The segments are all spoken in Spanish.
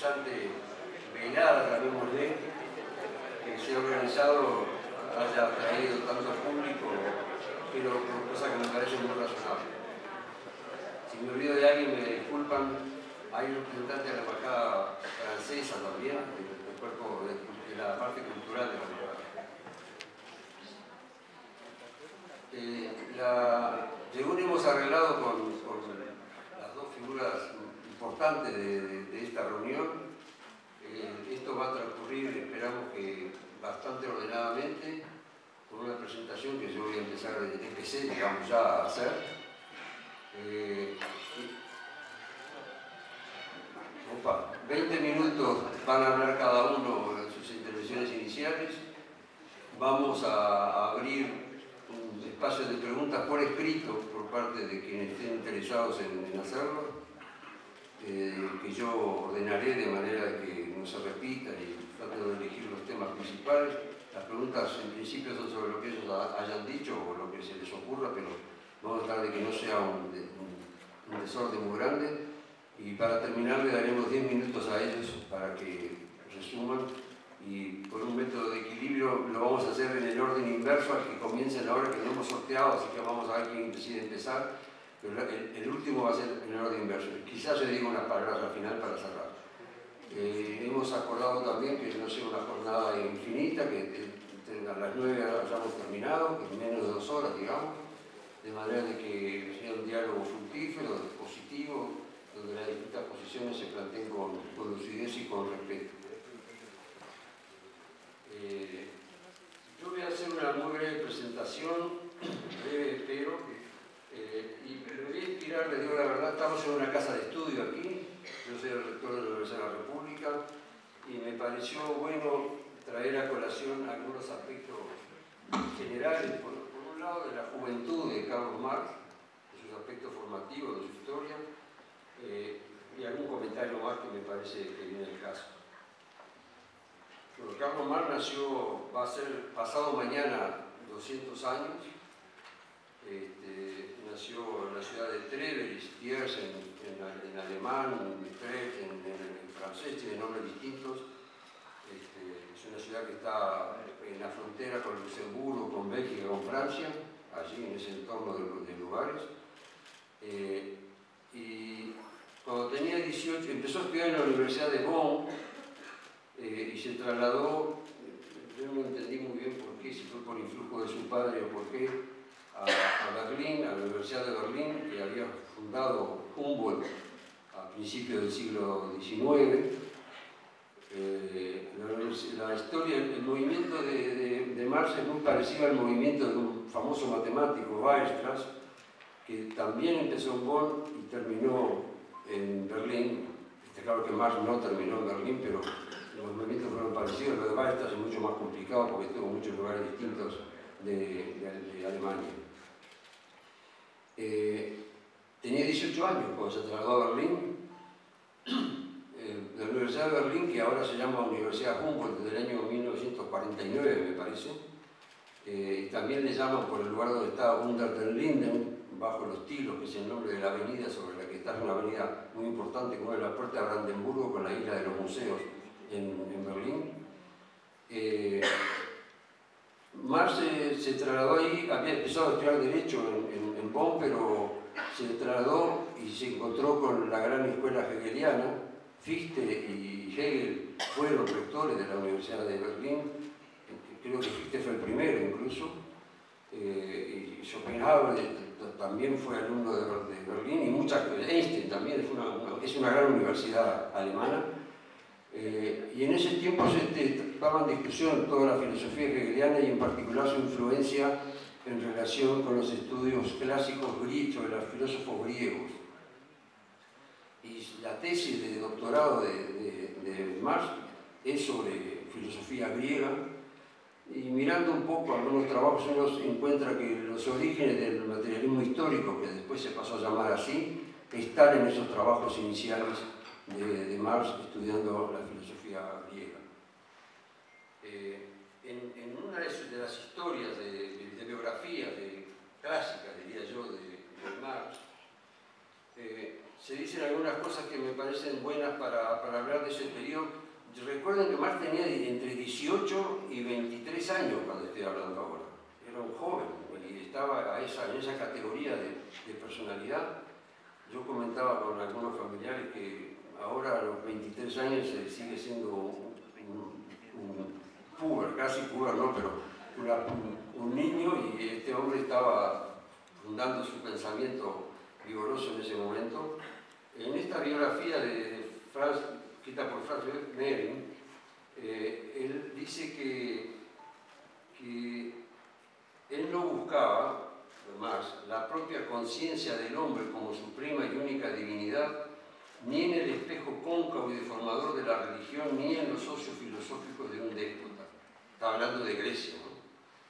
interesante velada, llamémosle, que se ha organizado, haya traído tanto público, pero cosa que me parece muy razonable. Si me olvido de alguien, me disculpan. Hay un representante de la embajada francesa también, del cuerpo de la parte cultural de la embajada. Según hemos arreglado con las dos figuras importantes de esta reunión, esto va a transcurrir, esperamos que bastante ordenadamente, con una presentación que yo voy a empecé, digamos, ya a hacer. 20 minutos van a hablar cada uno en sus intervenciones iniciales. Vamos a abrir un espacio de preguntas por escrito por parte de quienes estén interesados en hacerlo, que yo ordenaré de manera que no se repitan y trato de elegir los temas principales. Las preguntas en principio son sobre lo que ellos hayan dicho o lo que se les ocurra, pero vamos a tratar de que no sea un desorden muy grande. Y para terminar le daremos 10 minutos a ellos para que resuman, y por un método de equilibrio lo vamos a hacer en el orden inverso al que comiencen ahora, que no hemos sorteado, así que vamos a ver quién decide empezar, pero el último va a ser en el orden inverso. Quizás yo digo unas palabras al final para cerrar. Hemos acordado también que no sea una jornada infinita, que a las 9 hayamos terminado, que en menos de 2 horas, digamos, de manera de que sea un diálogo fructífero, positivo, donde las distintas posiciones se planteen con lucidez y con respeto. Yo voy a hacer una muy breve presentación, breve espero, y me voy a inspirar, les digo la verdad, estamos en una casa de estudio aquí, yo soy el rector de la Universidad de la República, y me pareció bueno traer a colación algunos aspectos generales, por un lado de la juventud de Carlos Marx, de sus aspectos formativos, de su historia, y algún comentario más que me parece que viene al caso. Bueno, Carlos Marx nació, va a ser pasado mañana 200 años, nació en la ciudad de Treveris, Thiers en alemán, Utrecht en francés, tiene nombres distintos. Es una ciudad que está en la frontera con Luxemburgo, con Bélgica, con Francia, allí en ese entorno de lugares. Y cuando tenía 18, empezó a estudiar en la Universidad de Bonn y se trasladó, yo no entendí muy bien por qué, si fue por influjo de su padre o por qué, a Berlín, a la Universidad de Berlín, que había fundado Humboldt a principios del siglo XIX. La historia, el movimiento de Marx es muy parecido al movimiento de un famoso matemático, Weierstrass, que también empezó en Bonn y terminó en Berlín. Está claro que Marx no terminó en Berlín, pero los movimientos fueron parecidos. Lo de Weierstrass es mucho más complicado porque tuvo muchos lugares distintos de Alemania. Tenía 18 años cuando se trasladó a Berlín. La Universidad de Berlín, que ahora se llama Universidad Humboldt, desde el año 1949, me parece. También le llaman por el lugar donde está Unter den Linden, bajo los Tilos, que es el nombre de la avenida sobre la que está, una avenida muy importante, como es la puerta de Brandenburgo, con la isla de los museos en Berlín. Marx se trasladó ahí, había empezado a estudiar Derecho en Bonn, pero se trasladó y se encontró con la gran escuela hegeliana. Fichte y Hegel fueron rectores de la Universidad de Berlín, creo que Fichte fue el primero incluso, y Schopenhauer también fue alumno de Berlín, y Einstein también, es una gran universidad alemana. Y en ese tiempo se estaba en discusión toda la filosofía hegeliana y en particular su influencia en relación con los estudios clásicos sobre los filósofos griegos. Y la tesis de doctorado de Marx es sobre filosofía griega, y mirando un poco algunos trabajos uno encuentra que los orígenes del materialismo histórico, que después se pasó a llamar así, están en esos trabajos iniciales de Marx estudiando la filosofía griega. En una de las historias de biografías clásicas, diría yo, de Marx, se dicen algunas cosas que me parecen buenas para hablar de ese periodo. Recuerden que Marx tenía entre 18 y 23 años cuando estoy hablando ahora. Era un joven y estaba en esa categoría de personalidad. Yo comentaba con algunos familiares que ahora a los 23 años sigue siendo un puber, casi puber, no, pero un niño, y este hombre estaba fundando su pensamiento vigoroso en ese momento. En esta biografía de Franz, escrita por Franz Mehring, él dice que él no buscaba, Marx, la propia conciencia del hombre como suprema y única divinidad, ni en el espejo cóncavo y deformador de la religión, ni en los socios filosóficos de un déspota. Está hablando de Grecia, ¿no?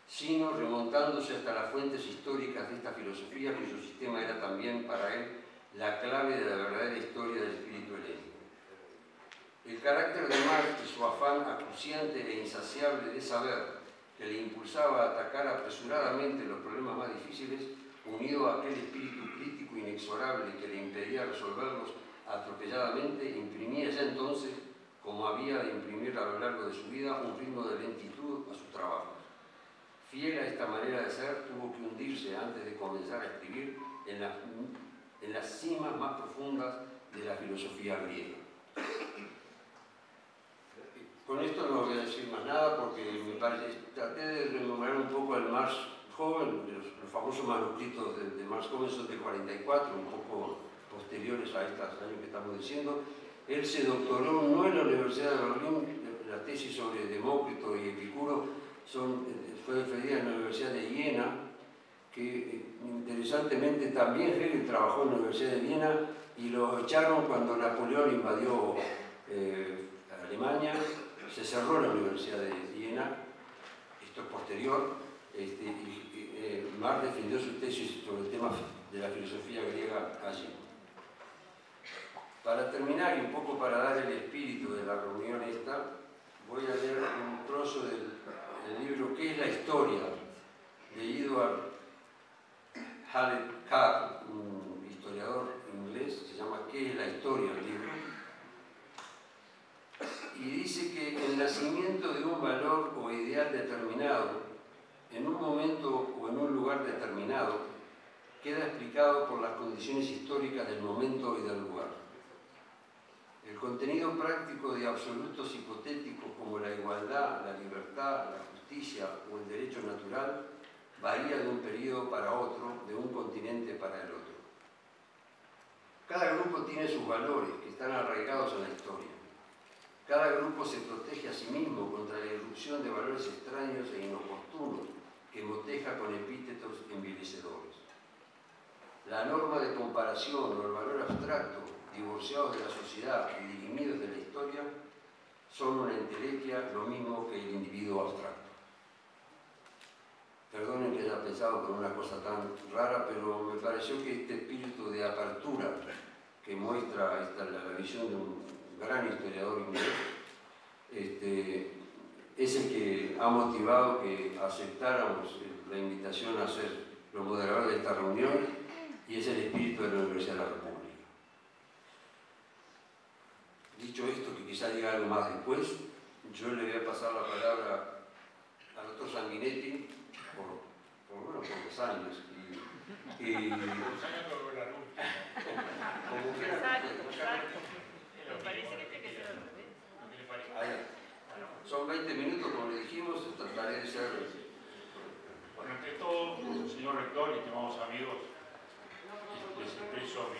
Sino remontándose hasta las fuentes históricas de esta filosofía, cuyo sistema era también para él la clave de la verdadera historia del espíritu helénico. El carácter de Marx y su afán acuciante e insaciable de saber, que le impulsaba a atacar apresuradamente los problemas más difíciles, unido a aquel espíritu crítico inexorable que le impedía resolverlos atropelladamente, imprimía ya entonces, como había de imprimir a lo largo de su vida, un ritmo de lentitud a sus trabajos. Fiel a esta manera de ser, tuvo que hundirse antes de comenzar a escribir en las cimas más profundas de la filosofía griega. Con esto no voy a decir más nada porque me parece, traté de rememorar un poco al Marx joven, los famosos manuscritos de Marx joven son de 44, un poco posteriores a estos años que estamos diciendo. Él se doctoró no en la Universidad de Berlín, la tesis sobre Demócrito y Epicuro fue defendida en la Universidad de Viena, que interesantemente también Hegel trabajó en la Universidad de Viena y lo echaron cuando Napoleón invadió Alemania. Se cerró la Universidad de Viena, esto es posterior, Marx defendió su tesis sobre el tema de la filosofía griega allí. Para terminar y un poco para dar el espíritu de la reunión esta, voy a leer un trozo del libro ¿Qué es la historia?, de Edward Hallett Carr, un historiador inglés, se llama ¿Qué es la historia?, el libro. Y dice que el nacimiento de un valor o ideal determinado, en un momento o en un lugar determinado, queda explicado por las condiciones históricas del momento y del lugar. El contenido práctico de absolutos hipotéticos como la igualdad, la libertad, la justicia o el derecho natural varía de un periodo para otro, de un continente para el otro. Cada grupo tiene sus valores que están arraigados en la historia. Cada grupo se protege a sí mismo contra la irrupción de valores extraños e inoportunos que moteja con epítetos envilecedores. La norma de comparación o el valor abstracto, divorciados de la sociedad y dirimidos de la historia, son una entelequia lo mismo que el individuo abstracto. Perdonen que haya pensado con una cosa tan rara, pero me pareció que este espíritu de apertura que muestra la visión de un gran historiador inglés, es el que ha motivado que aceptáramos la invitación a ser los moderadores de esta reunión, y es el espíritu de la Universidad de la República. Dicho esto, que quizá diga algo más después, yo le voy a pasar la palabra al doctor Sanguinetti por los años. Como quiera. Me parece que tiene que ser al revés. Son 20 minutos, como le dijimos, trataré de ser... Bueno, ante todo, señor rector y estimados amigos, les expreso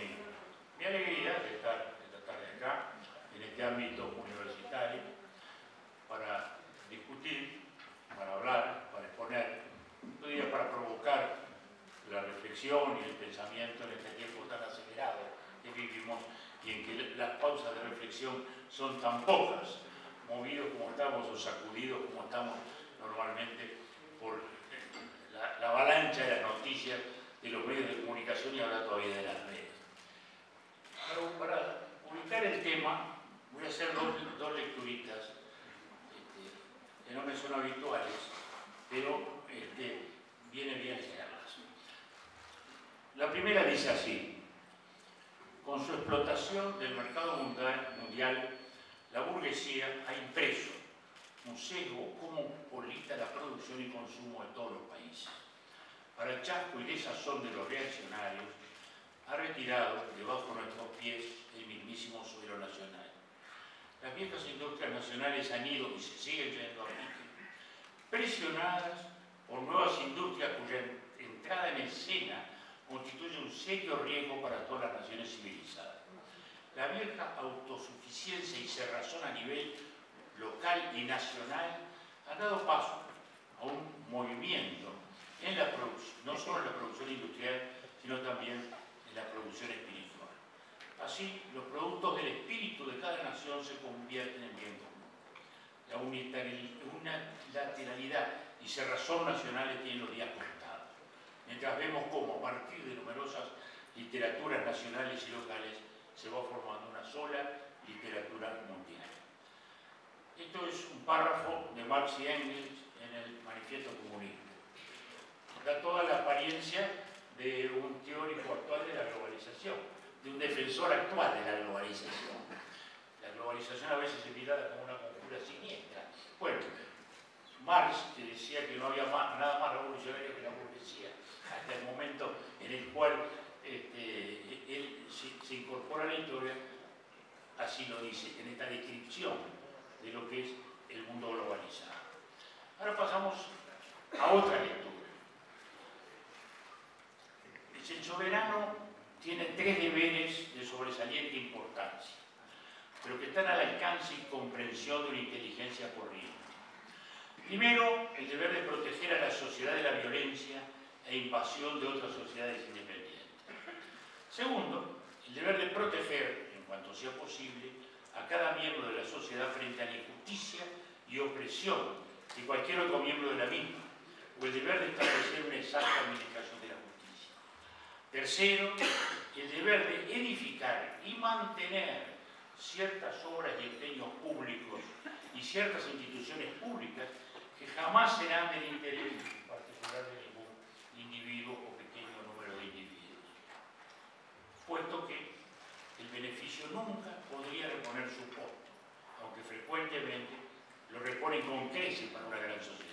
mi alegría de estar esta tarde acá, en este ámbito universitario, para discutir, para hablar, para exponer, todavía para provocar la reflexión y el pensamiento en este tiempo tan acelerado que vivimos y en que las pausas de reflexión son tan pocas, movidos como estamos o sacudidos como estamos normalmente por la avalancha de las noticias de los medios de comunicación y ahora todavía de las redes. Pero para ubicar el tema voy a hacer dos lecturitas que no me son habituales, pero viene bien leerlas. La primera dice así: con Con su explotación del mercado mundial, la burguesía ha impreso un sesgo cosmopolita la producción y consumo de todos los países. Para el chasco y desazón de los reaccionarios, ha retirado debajo de nuestros pies el mismísimo suelo nacional. Las viejas industrias nacionales han ido y se siguen yendo a pique, presionadas por nuevas industrias cuya entrada en escena constituye un serio riesgo para todas las naciones civilizadas. La vieja autosuficiencia y cerrazón a nivel local y nacional han dado paso a un movimiento en la producción, no solo en la producción industrial, sino también en la producción espiritual. Así, los productos del espíritu de cada nación se convierten en bien común. La unilateralidad y cerrazón nacionales tienen los días contados, mientras vemos cómo, a partir de numerosas literaturas nacionales y locales, se va formando una sola literatura mundial. Esto es un párrafo de Marx y Engels en el Manifiesto Comunista. Da toda la apariencia de un teórico actual de la globalización, de un defensor actual de la globalización. La globalización a veces es mirada como una conjura siniestra. Bueno, Marx, que decía que no había nada más revolucionario que la burguesía, hasta el momento en el cual él se incorpora a la historia, así lo dice, en esta descripción de lo que es el mundo globalizado. Ahora pasamos a otra lectura. El soberano tiene tres deberes de sobresaliente importancia, pero que están al alcance y comprensión de una inteligencia corriente. Primero, el deber de proteger a la sociedad de la violencia e invasión de otras sociedades independientes. Segundo, el deber de proteger, en cuanto sea posible, a cada miembro de la sociedad frente a la injusticia y opresión de cualquier otro miembro de la misma, o el deber de establecer una exacta administración de la justicia. Tercero, el deber de edificar y mantener ciertas obras y empeños públicos y ciertas instituciones públicas que jamás serán del interés particular de ningún individuo o pequeño número de individuos, puesto que el beneficio nunca podría reponer su costo, aunque frecuentemente lo reponen con creces para una gran sociedad.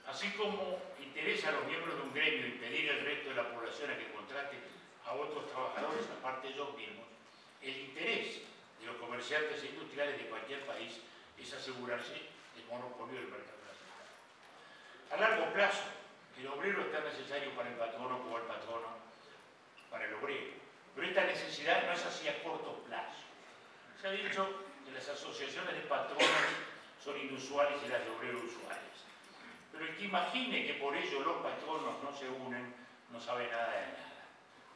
Así como interesa a los miembros de un gremio impedir al resto de la población a que contrate a otros trabajadores aparte de ellos mismos, el interés de los comerciantes e industriales de cualquier país es asegurarse el monopolio del mercado nacional. A largo plazo, el obrero es tan necesario para el patrono como el patrono para el obrero, pero esta necesidad no es así a corto plazo. Se ha dicho que las asociaciones de patronos son inusuales y las de obreros usuales. Pero el que imagine que por ello los patronos no se unen, no sabe nada de nada.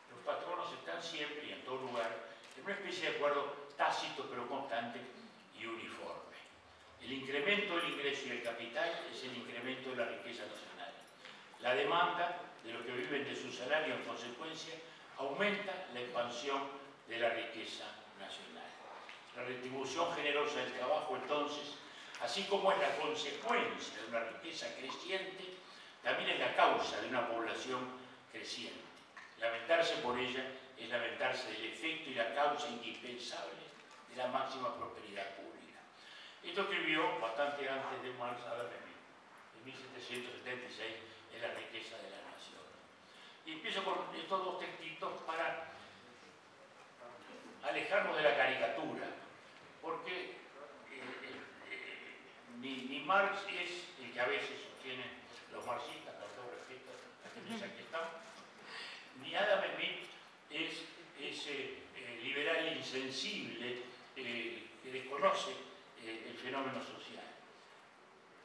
Los patronos están siempre y en todo lugar en una especie de acuerdo tácito pero constante y uniforme. El incremento del ingreso y el capital es el incremento de la riqueza nacional. La demanda de los que viven de su salario, en consecuencia, aumenta la expansión de la riqueza nacional. La retribución generosa del trabajo, entonces, así como es la consecuencia de una riqueza creciente, también es la causa de una población creciente. Lamentarse por ella es lamentarse del efecto y la causa indispensable de la máxima prosperidad pública. Esto escribió bastante antes de Marx Adam Smith, en 1776, en La riqueza de la nación. Y empiezo con estos dos textitos para alejarnos de la caricatura, porque ni Marx es el que a veces sostienen los marxistas, con todo respeto a que piensan que están, ni Adam Smith es ese liberal insensible que desconoce el fenómeno social.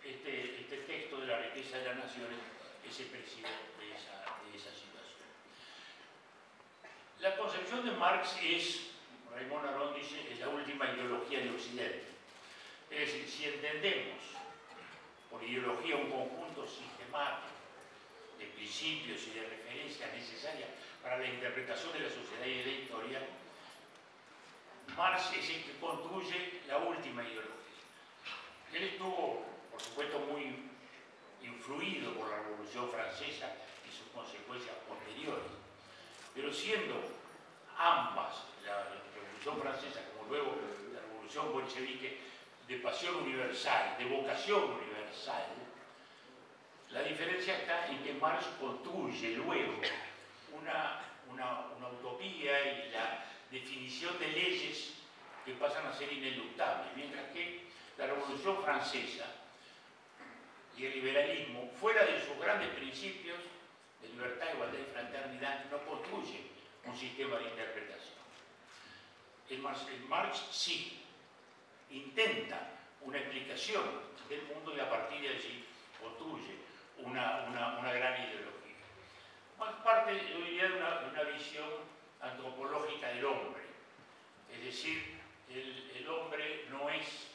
Este texto de La riqueza de las naciones es expresivo de esa situación. La concepción de Marx es, Raymond Aron dice, es la última ideología de Occidente. Es decir, si entendemos por ideología un conjunto sistemático de principios y de referencias necesarias para la interpretación de la sociedad y de la historia, Marx es el que construye la última ideología. Él estuvo, por supuesto, muy influido por la Revolución Francesa y sus consecuencias posteriores, pero siendo ambas, la Revolución Francesa como luego la Revolución Bolchevique, de pasión universal, de vocación universal. La diferencia está en que Marx construye luego una utopía y la definición de leyes que pasan a ser ineluctables, mientras que la Revolución Francesa y el liberalismo, fuera de sus grandes principios de libertad, igualdad y fraternidad, no construyen un sistema de interpretación. El Marx sí intenta una explicación del mundo y a partir de allí construye una gran ideología. Más parte, yo diría, de una visión antropológica del hombre. Es decir, el hombre no es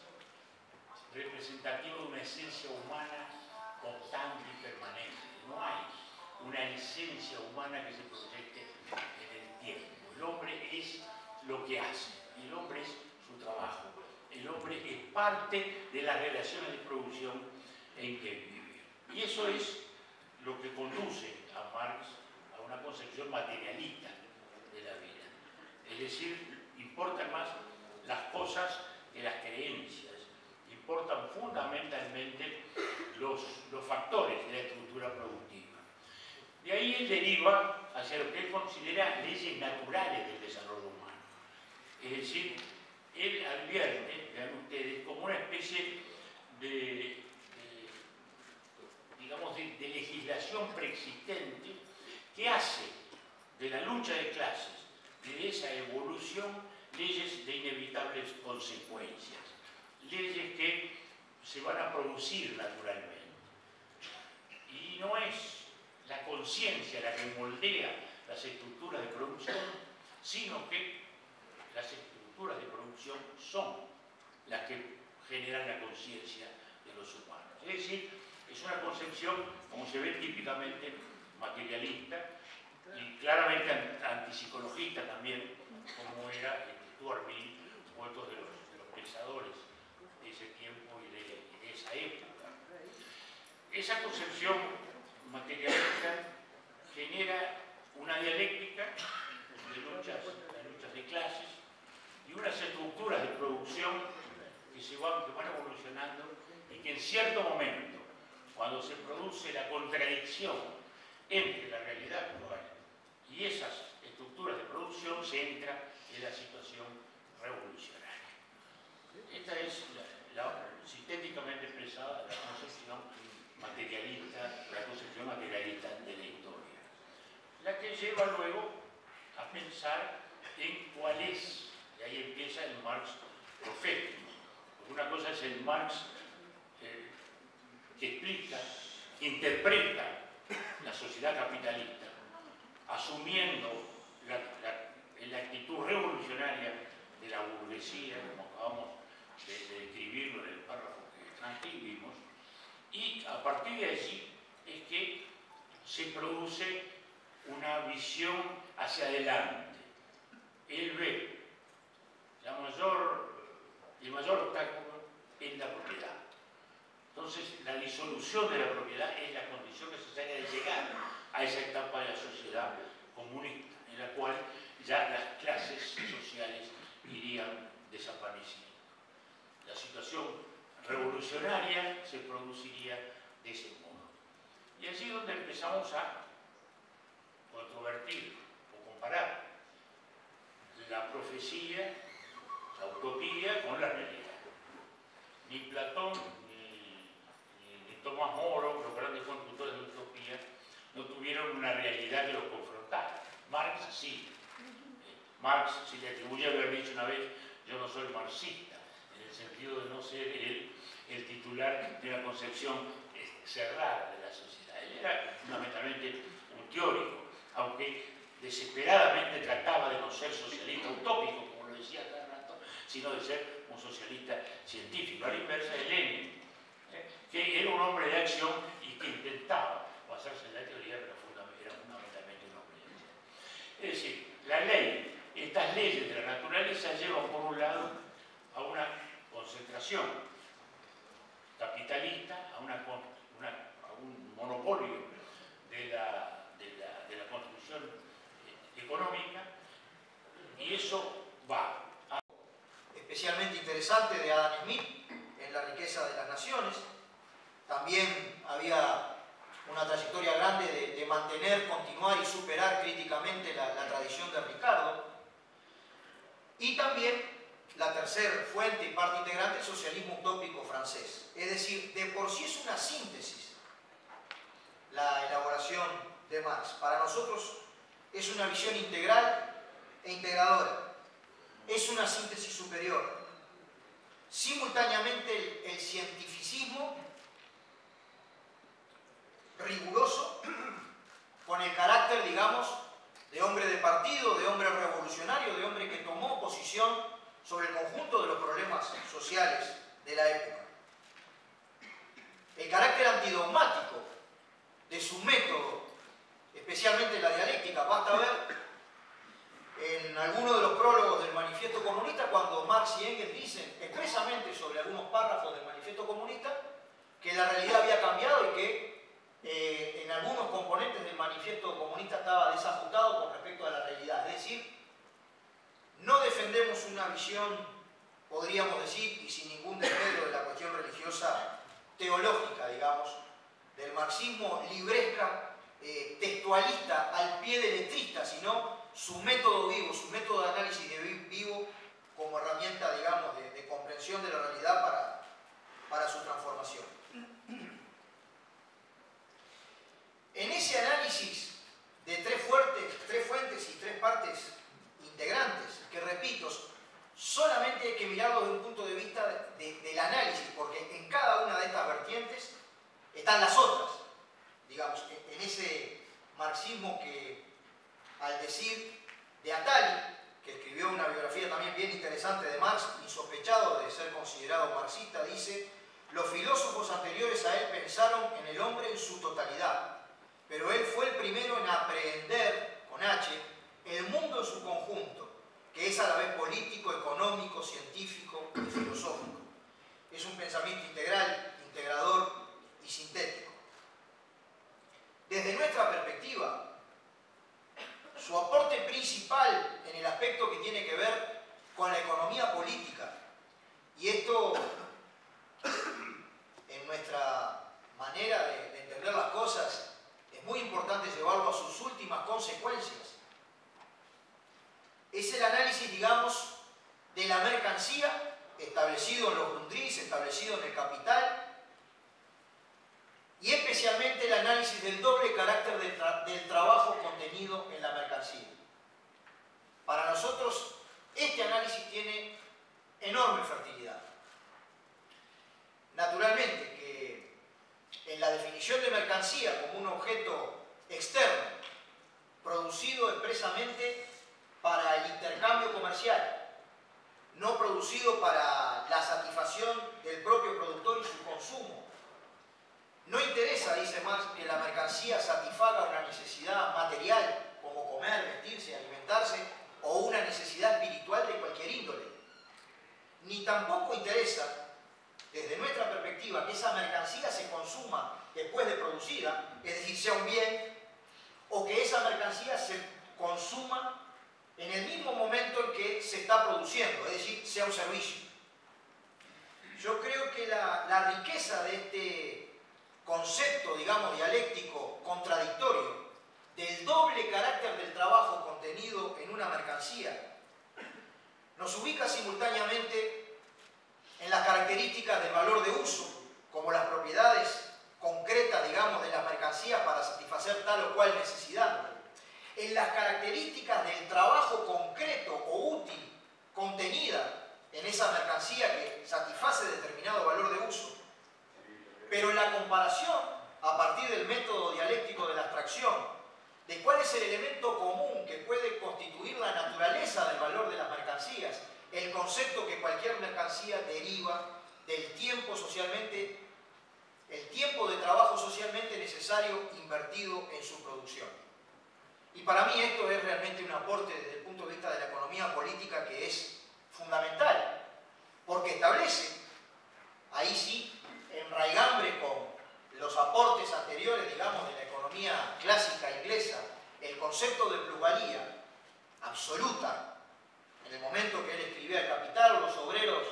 representativo de una esencia humana constante y permanente. No hay una esencia humana que se proyecte en el tiempo. El hombre es lo que hace, el hombre es su trabajo, el hombre es parte de las relaciones de producción en que vive. Y eso es lo que conduce a Marx a una concepción materialista de la vida. Es decir, importan más las cosas que las creencias, importan fundamentalmente los factores de la estructura productiva. De ahí él deriva hacia lo que él considera leyes naturales del desarrollo humano. Es decir, él advierte, vean ustedes, como una especie de legislación preexistente que hace de la lucha de clases y de esa evolución leyes de inevitables consecuencias, leyes que se van a producir naturalmente. Y no es la conciencia la que moldea las estructuras de producción, sino que las estructuras de producción son las que generan la conciencia de los humanos. Es decir, es una concepción, como se ve típicamente, materialista y claramente antipsicologista también, como era Stuart Mill u otros de los pensadores de ese tiempo y de esa época. Esa concepción materialista genera una dialéctica de luchas de clases y unas estructuras de producción que van evolucionando y que en cierto momento, cuando se produce la contradicción entre la realidad actual y esas estructuras de producción, se entra en la situación revolucionaria. Esta es sintéticamente expresada la concepción materialista de la historia, la que lleva luego a pensar en cuál es, y ahí empieza el Marx profético. Una cosa es el Marx que explica, que interpreta la sociedad capitalista, asumiendo la actitud revolucionaria de la burguesía, como acabamos de describirlo en el párrafo que transcribimos, y a partir de allí es que se produce una visión hacia adelante. Él ve el mayor obstáculo es la propiedad. Entonces, la disolución de la propiedad es la condición necesaria de llegar a esa etapa de la sociedad comunista, en la cual ya las clases sociales irían desapareciendo. La situación revolucionaria se produciría de ese modo. Y allí es donde empezamos a controvertir o comparar la profecía, la utopía, con la realidad. Ni Platón ni Tomás Moro, los grandes constructores de la utopía, no tuvieron una realidad que los confrontara. Marx sí. Marx se le atribuye haber dicho una vez: yo no soy marxista, en el sentido de no ser el titular de una concepción cerrada de la sociedad. Él era fundamentalmente un teórico, aunque desesperadamente trataba de no ser socialista utópico, como lo decía cada rato, sino de ser un socialista científico, a la inversa de Lenin, que era un hombre de acción y que intentaba basarse en la teoría, pero era fundamentalmente un hombre de acción. Es decir, la ley, estas leyes de la naturaleza llevan por un lado a una concentración capitalista, a un monopolio de la construcción económica, había una trayectoria grande de mantener, continuar y superar críticamente la tradición de Ricardo. Y también la tercera fuente y parte integrante, el socialismo utópico francés. Es decir, de por sí es una síntesis la elaboración de Marx. Para nosotros es una visión integral e integradora. Es una síntesis superior. Simultáneamente el cientificismo riguroso, con el carácter, digamos, de hombre de partido, de hombre revolucionario, de hombre que tomó posición sobre el conjunto de los problemas sociales de la época. El carácter antidogmático de su método, especialmente la dialéctica. Basta ver en alguno de los prólogos del Manifiesto Comunista cuando Marx y Engels dicen expresamente sobre algunos párrafos del Manifiesto Comunista que la realidad había cambiado y que en algunos componentes del Manifiesto Comunista estaba desajustado con respecto a la realidad. Es decir, no defendemos una visión, podríamos decir, y sin ningún desmedro de la cuestión religiosa teológica, digamos, del marxismo libresca, textualista, al pie de letrista, sino su método vivo, su método de análisis de vivo como herramienta, digamos, de comprensión de la realidad para su transformación. En ese análisis de tres fuentes y tres partes integrantes, que repito, solamente hay que mirarlo desde un punto de vista del análisis, porque en cada una de estas vertientes están las otras, digamos, en ese marxismo que, al decir de Attali, que escribió una biografía también bien interesante de Marx, insospechado de ser considerado marxista, dice: los filósofos anteriores a él pensaron en el hombre en su totalidad, pero él fue el primero en aprehender, con H, el mundo en su conjunto, que es a la vez político, económico, científico y filosófico. Es un pensamiento integral, integrador y sintético. Desde nuestra perspectiva, su aporte principal en el aspecto que tiene que ver con la economía política, y esto en nuestra manera de entender las cosas es muy importante llevarlo a sus últimas consecuencias, es el análisis, digamos, de la mercancía establecido en los Grundrisse, establecido en el Capital, y especialmente el análisis del doble carácter del trabajo contenido en la mercancía. Para nosotros, este análisis tiene enorme fertilidad. Naturalmente que en la definición de mercancía como un objeto externo, producido expresamente para el intercambio comercial, no producido para la satisfacción del propio productor y su consumo. No interesa, dice Marx, que la mercancía satisfaga una necesidad material, como comer, vestirse, alimentarse, o una necesidad espiritual de cualquier índole. Ni tampoco interesa, desde nuestra perspectiva, que esa mercancía se consuma después de producida, es decir, sea un bien, o que esa mercancía se consuma en el mismo momento en que se está produciendo, es decir, sea un servicio. Yo creo que la riqueza de este concepto, digamos, dialéctico contradictorio del doble carácter del trabajo contenido en una mercancía nos ubica simultáneamente en las características del valor de uso, como las propiedades concretas, digamos, de las mercancías para satisfacer tal o cual necesidad, en las características del trabajo concreto o útil contenida en esa mercancía que satisface determinado valor de uso, pero en la comparación, a partir del método dialéctico de la abstracción, de cuál es el elemento común que puede constituir la naturaleza del valor de las mercancías, el concepto que cualquier mercancía deriva del tiempo socialmente, el tiempo de trabajo socialmente necesario invertido en su producción. Y para mí esto es realmente un aporte desde el punto de vista de la economía política que es fundamental, porque establece, ahí sí, en raigambre con los aportes anteriores, digamos, de la economía clásica inglesa, el concepto de plusvalía absoluta. En el momento que él escribía El Capital, los obreros,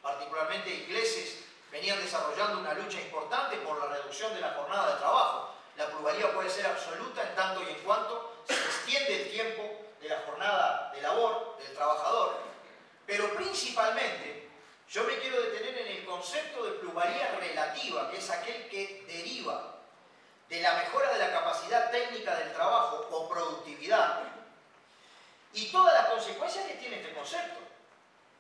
particularmente ingleses, venían desarrollando una lucha importante por la reducción de la jornada de trabajo. La plusvalía puede ser absoluta en tanto y en cuanto se extiende el tiempo de la jornada de labor del trabajador. Pero principalmente, yo me quiero detener en el concepto de plusvalía relativa, que es aquel que deriva de la mejora de la capacidad técnica del trabajo o productividad y todas las consecuencias que tiene este concepto.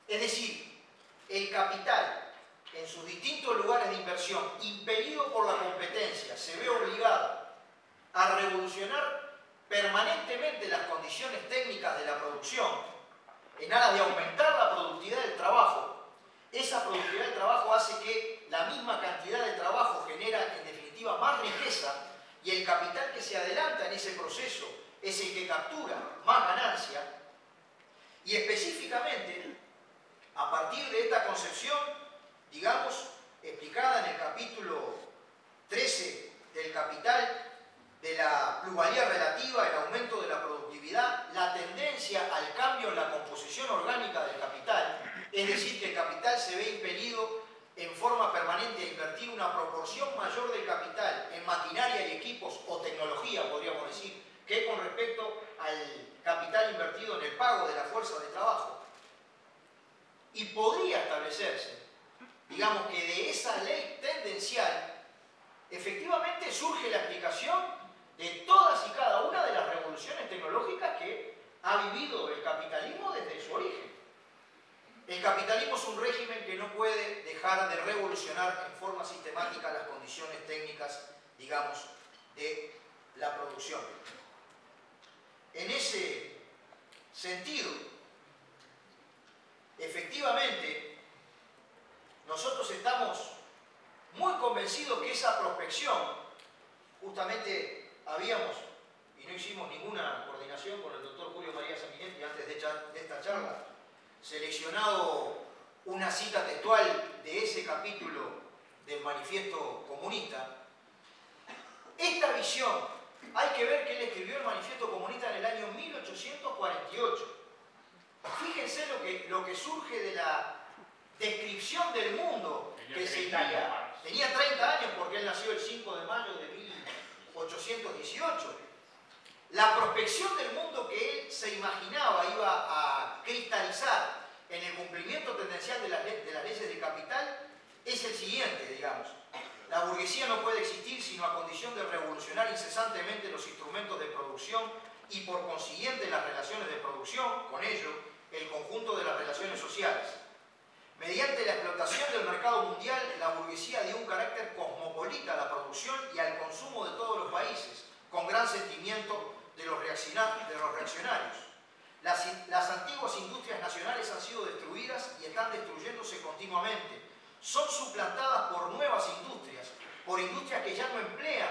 Es decir, el capital en sus distintos lugares de inversión, impelido por la competencia, se ve obligado a revolucionar permanentemente las condiciones técnicas de la producción en aras de aumentar la productividad del trabajo. Esa productividad del trabajo hace que la misma cantidad de trabajo genera en definitiva más riqueza y el capital que se adelanta en ese proceso es el que captura más ganancia. Y específicamente, a partir de esta concepción, digamos, explicada en el capítulo 13 del capital, de la plusvalía relativa, el aumento de la productividad, la tendencia al cambio en la composición orgánica del capital, es decir, que el capital se ve impelido en forma permanente a invertir una proporción mayor del capital en maquinaria y equipos o tecnología, podríamos decir, que con respecto al capital invertido en el pago de la fuerza de trabajo. Y podría establecerse, digamos, que de esa ley tendencial efectivamente surge la explicación de todas y cada una de las revoluciones tecnológicas que ha vivido el capitalismo desde su origen. El capitalismo es un régimen que no puede dejar de revolucionar en forma sistemática las condiciones técnicas, digamos, de la producción. En ese sentido, efectivamente, nosotros estamos muy convencidos que esa prospección, justamente habíamos, y no hicimos ninguna coordinación con el doctor Julio María Sanguinetti antes de esta charla, seleccionado una cita textual de ese capítulo del Manifiesto Comunista. Esta visión, hay que ver que él escribió el Manifiesto Comunista en el año 1848. Fíjense lo que surge de la descripción del mundo que seguía. Tenía 30 años porque él nació el 5 de mayo de 1818. La prospección del mundo que él se imaginaba iba a cristalizar en el cumplimiento tendencial de las leyes del capital es el siguiente, digamos. La burguesía no puede existir sino a condición de revolucionar incesantemente los instrumentos de producción y por consiguiente las relaciones de producción, con ello, el conjunto de las relaciones sociales. Mediante la explotación del mercado mundial, la burguesía dio un carácter cosmopolita a la producción y al consumo de todos los países, con gran sentimiento de los reaccionarios. Las antiguas industrias nacionales han sido destruidas y están destruyéndose continuamente. Son suplantadas por nuevas industrias, por industrias que ya no emplean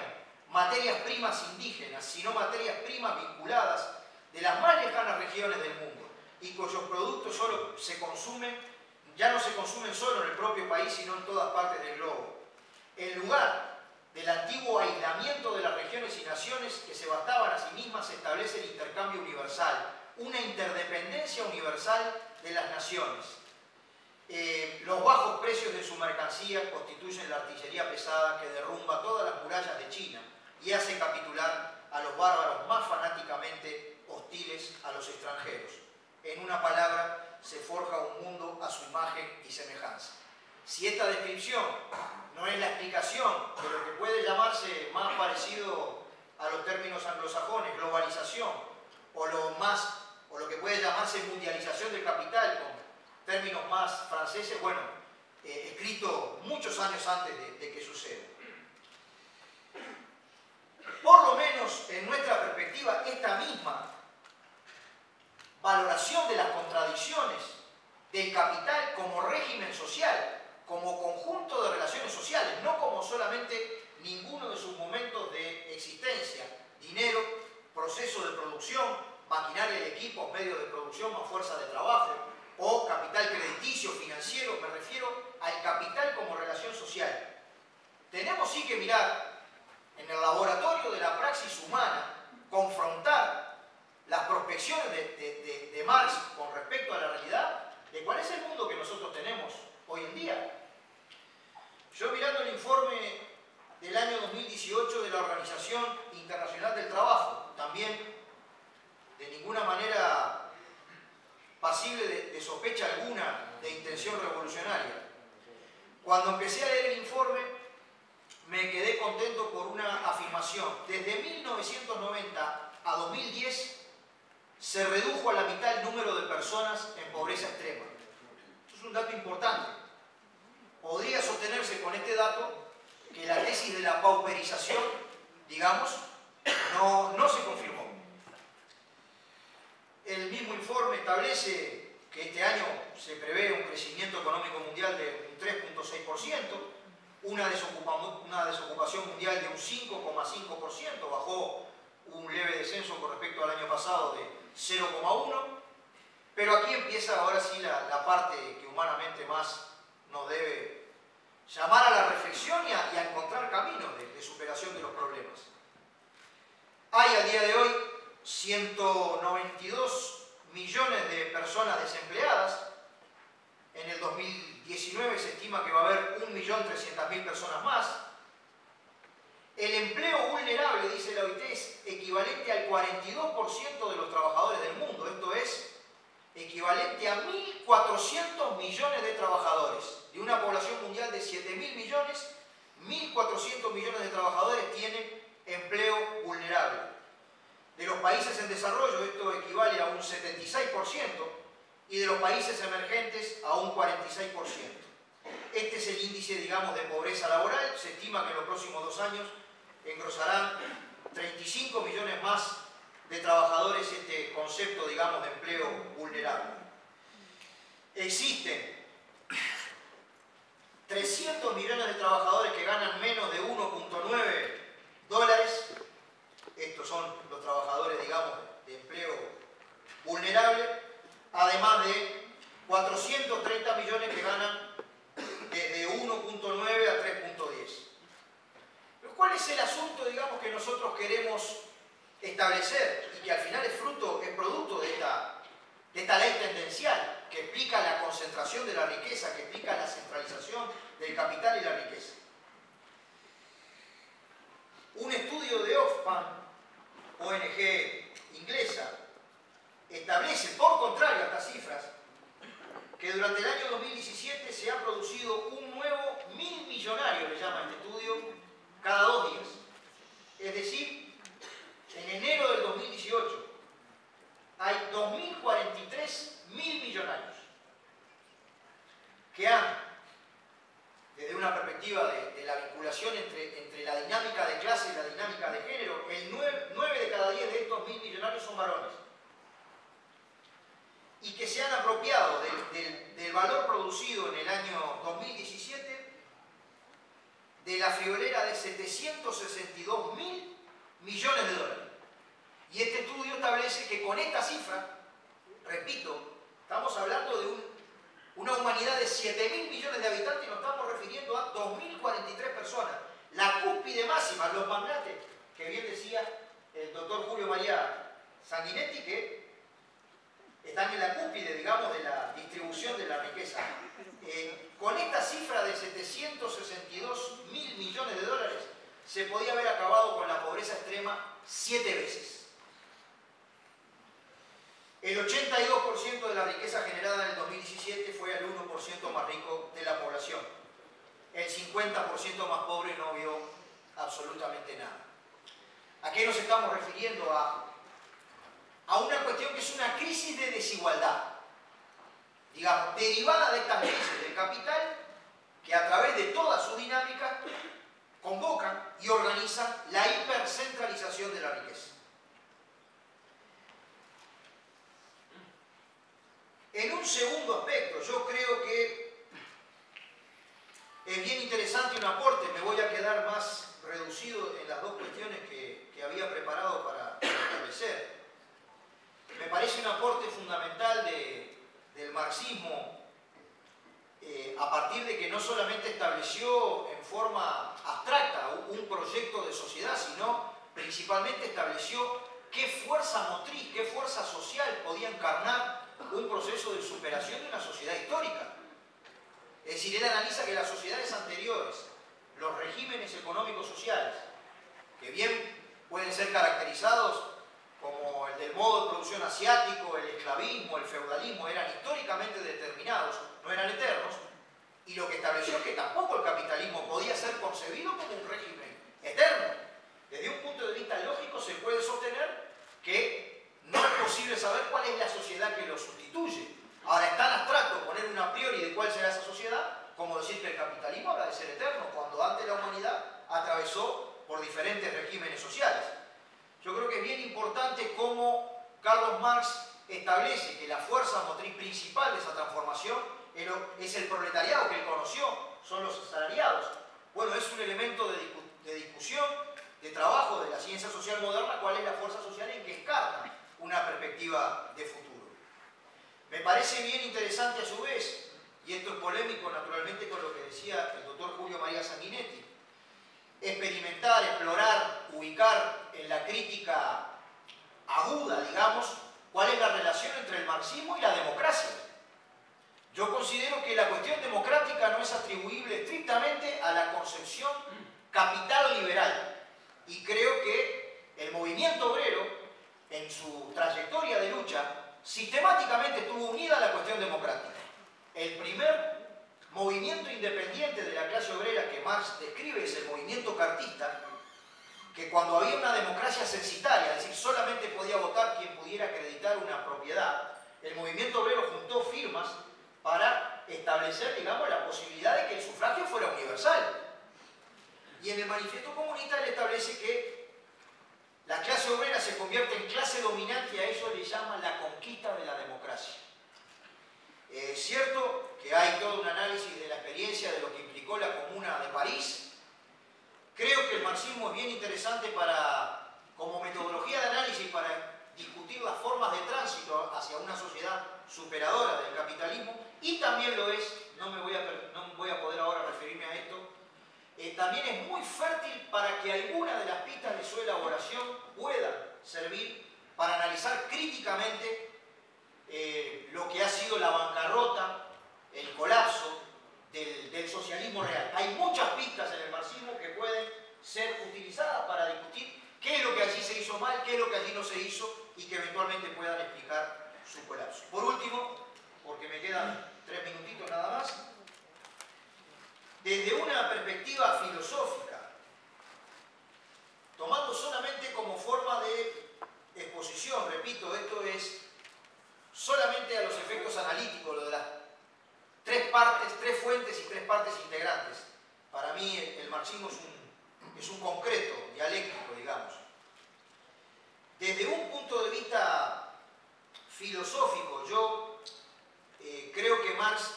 materias primas indígenas, sino materias primas vinculadas de las más lejanas regiones del mundo y cuyos productos solo se consumen, ya no se consumen solo en el propio país, sino en todas partes del globo. En lugar del antiguo aislamiento de las regiones y naciones que se bastaban a sí mismas, se establece el intercambio universal, una interdependencia universal de las naciones. Los bajos precios de su mercancía constituyen la artillería pesada que derrumba todas las murallas de China y hace capitular a los bárbaros más fanáticamente hostiles a los extranjeros. En una palabra, se forja un mundo a su imagen y semejanza. Si esta descripción no es la explicación de lo que puede llamarse más parecido a los términos anglosajones, globalización, o lo que puede llamarse mundialización del capital, con términos más franceses, bueno, escrito muchos años antes de que suceda. Por lo menos, en nuestra perspectiva, esta misma valoración de las contradicciones del capital como régimen social, como conjunto de relaciones sociales, no como solamente ninguno de sus momentos de existencia, dinero, proceso de producción, maquinaria y equipos, medios de producción más fuerza de trabajo, o capital crediticio, financiero, me refiero al capital como relación social. Tenemos sí que mirar en el laboratorio de la praxis humana, confrontar las prospecciones de Marx con respecto a la realidad de cuál es el mundo que nosotros tenemos hoy en día. 2018 de la Organización Internacional del Trabajo, también de ninguna manera pasible de sospecha alguna de intención revolucionaria. Cuando empecé a leer el informe, me quedé contento por una afirmación. Desde 1990 a 2010 se redujo a la mitad el número de personas en pobreza extrema. Eso es un dato importante. Podría sostenerse con este dato que la tesis de la pauperización, digamos, no se confirmó. El mismo informe establece que este año se prevé un crecimiento económico mundial de un 3.6%, una desocupación mundial de un 5,5%, bajó un leve descenso con respecto al año pasado de 0,1%, pero aquí empieza ahora sí la parte que humanamente más nos debe llamar a la reflexión y a encontrar caminos de superación de los problemas. Hay a día de hoy 192 millones de personas desempleadas. En el 2019 se estima que va a haber 1.300.000 personas más. El empleo vulnerable, dice la OIT, es equivalente al 42% de los trabajadores del mundo. Esto es equivalente a 1.400 millones de trabajadores. De una población mundial de 7.000 millones, 1.400 millones de trabajadores tienen empleo vulnerable. De los países en desarrollo esto equivale a un 76% y de los países emergentes a un 46%. Este es el índice, digamos, de pobreza laboral. Se estima que en los próximos 2 años engrosarán 35 millones más de trabajadores este concepto, digamos, de empleo vulnerable. Existen 300 millones de trabajadores que ganan menos de 1.9 dólares. Estos son los trabajadores, digamos, de empleo vulnerable, además de 430 millones que ganan desde 1.9 a 3.10. Pero ¿cuál es el asunto, digamos, que nosotros queremos establecer y que al final es producto de esta ley tendencial que explica la concentración de la riqueza, que explica la centralización del capital y la riqueza? Un estudio de Oxfam, ONG inglesa, establece, por contrario a estas cifras, que durante el año 2017 se ha producido un nuevo 1000 millonario, le llama este estudio, cada 2 días. Es decir, en enero del 2018 hay 2043 mil millonarios que han, desde una perspectiva de la vinculación entre la dinámica de clase y la dinámica de género, el 9 de cada 10 de estos 1000 millonarios son varones. Y que se han apropiado del valor producido en el año 2017 de la friolera de 762 mil millones de dólares. Y este estudio establece que con esta cifra, repito, estamos hablando de una humanidad de 7.000 millones de habitantes y nos estamos refiriendo a 2.043 personas. La cúspide máxima, los magnates, que bien decía el doctor Julio María Sanguinetti, que están en la cúspide, digamos, de la distribución de la riqueza. Con esta cifra de 762 mil millones de dólares, se podía haber acabado con la pobreza extrema 7 veces. El 82% de la riqueza generada en el 2017 fue el 1% más rico de la población. El 50% más pobre no vio absolutamente nada. ¿A qué nos estamos refiriendo? A una cuestión que es una crisis de desigualdad, digamos, derivada de estas crisis del capital, que a través de toda su dinámica convocan y organizan la hipercentralización de la riqueza. En un segundo aspecto, yo creo que es bien interesante un aporte, me voy a quedar más reducido en las 2 cuestiones que había preparado para establecer. Me parece un aporte fundamental del marxismo, a partir de que no solamente estableció en forma abstracta un proyecto de sociedad, sino principalmente estableció qué fuerza motriz, qué fuerza social podía encarnar un proceso de superación de una sociedad histórica. Es decir, él analiza que las sociedades anteriores, los regímenes económicos sociales, pueden ser caracterizados como el del modo de producción asiático, el esclavismo, el feudalismo, eran históricamente determinados, no eran eternos, y lo que estableció es que tampoco el capitalismo podía ser concebido como un régimen eterno. Desde un punto de vista lógico se puede sostener que no es posible saber cuál es la sociedad que lo sustituye. Ahora, es tan abstracto poner un a priori de cuál será esa sociedad como decir que el capitalismo habrá de ser eterno, cuando antes la humanidad atravesó por diferentes regímenes sociales. Yo creo que es bien importante cómo Carlos Marx establece que la fuerza motriz principal de esa transformación es el proletariado que él conoció, son los asalariados. Bueno, es un elemento de discusión, de trabajo de la ciencia social moderna, cuál es la fuerza social en que encarna una perspectiva de futuro. Me parece bien interesante a su vez, y esto es polémico naturalmente con lo que decía el doctor Julio María Sanguinetti, experimentar, explorar, ubicar en la crítica aguda, digamos, cuál es la relación entre el marxismo y la democracia. Yo considero que la cuestión democrática no es atribuible estrictamente a la concepción capital liberal, y creo que el movimiento obrero, en su trayectoria de lucha, sistemáticamente estuvo unida a la cuestión democrática. El primer movimiento independiente de la clase obrera que Marx describe es el movimiento cartista, que cuando había una democracia censitaria, es decir, solamente podía votar quien pudiera acreditar una propiedad, el movimiento obrero juntó firmas para establecer, digamos, la posibilidad de que el sufragio fuera universal. Y en el manifiesto comunista él establece que la clase obrera se convierte en clase dominante y a eso le llaman la conquista de la democracia. Es cierto que hay todo un análisis de la experiencia de lo que implicó la Comuna de París. Creo que el marxismo es bien interesante como metodología de análisis para discutir las formas de tránsito hacia una sociedad superadora del capitalismo, y también lo es, no voy a poder ahora referirme a esto, también es muy fértil para que alguna de las pistas de su elaboración puedan servir para analizar críticamente lo que ha sido la bancarrota, el colapso del socialismo real. Hay muchas pistas en el marxismo que pueden ser utilizadas para discutir qué es lo que allí se hizo mal, qué es lo que allí no se hizo, y que eventualmente puedan explicar su colapso. Por último, porque me quedan 3 minutitos nada más, desde una perspectiva filosófica, tomando solamente como forma de exposición, repito, esto es solamente a los efectos analíticos, lo de las 3 partes, 3 fuentes y 3 partes integrantes. Para mí el marxismo es un concreto dialéctico, digamos. Desde un punto de vista filosófico, yo creo que Marx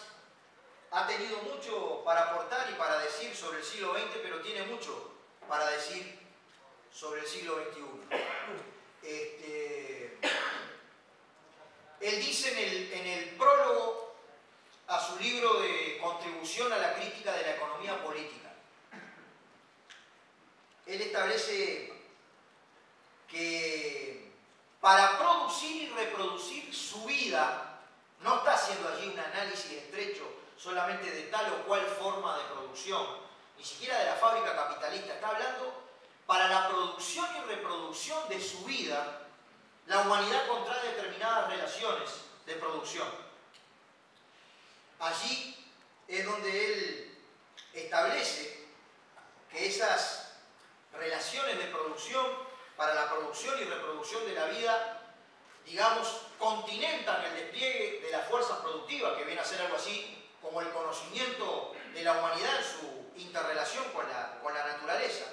ha tenido mucho para aportar y para decir sobre el siglo XX, pero tiene mucho para decir sobre el siglo XXI. Él dice en el prólogo a su libro de contribución a la crítica de la economía política, él establece que para producir y reproducir su vida, no está haciendo allí un análisis estrecho solamente de tal o cual forma de producción, ni siquiera de la fábrica capitalista, está hablando para la producción y reproducción de su vida. La humanidad contrae determinadas relaciones de producción. Allí es donde él establece que esas relaciones de producción, para la producción y reproducción de la vida, digamos, continentan el despliegue de las fuerzas productivas, que viene a ser algo así como el conocimiento de la humanidad en su interrelación con la naturaleza,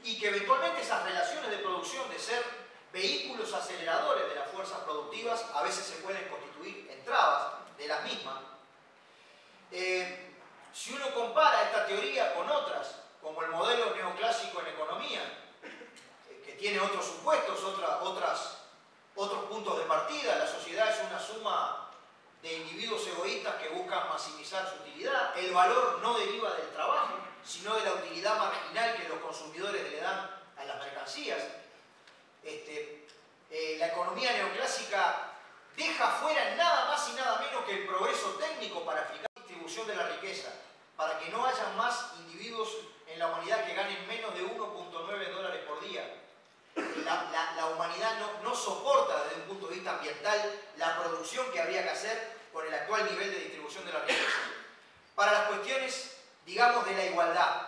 y que eventualmente esas relaciones de producción, de ser vehículos aceleradores de las fuerzas productivas, a veces se pueden constituir en trabas de las mismas. Si uno compara esta teoría con otras, como el modelo neoclásico en economía, que tiene otros supuestos, otros puntos de partida, la sociedad es una suma de individuos egoístas que buscan maximizar su utilidad, el valor no deriva del trabajo, sino de la utilidad marginal que los consumidores le dan a las mercancías. La economía neoclásica deja fuera nada más y nada menos que el progreso técnico para aplicar la distribución de la riqueza, para que no haya más individuos en la humanidad que ganen menos de 1,9 dólares por día. soporta desde un punto de vista ambiental la producción que habría que hacer con el actual nivel de distribución de la riqueza. Para las cuestiones, digamos, de la igualdad,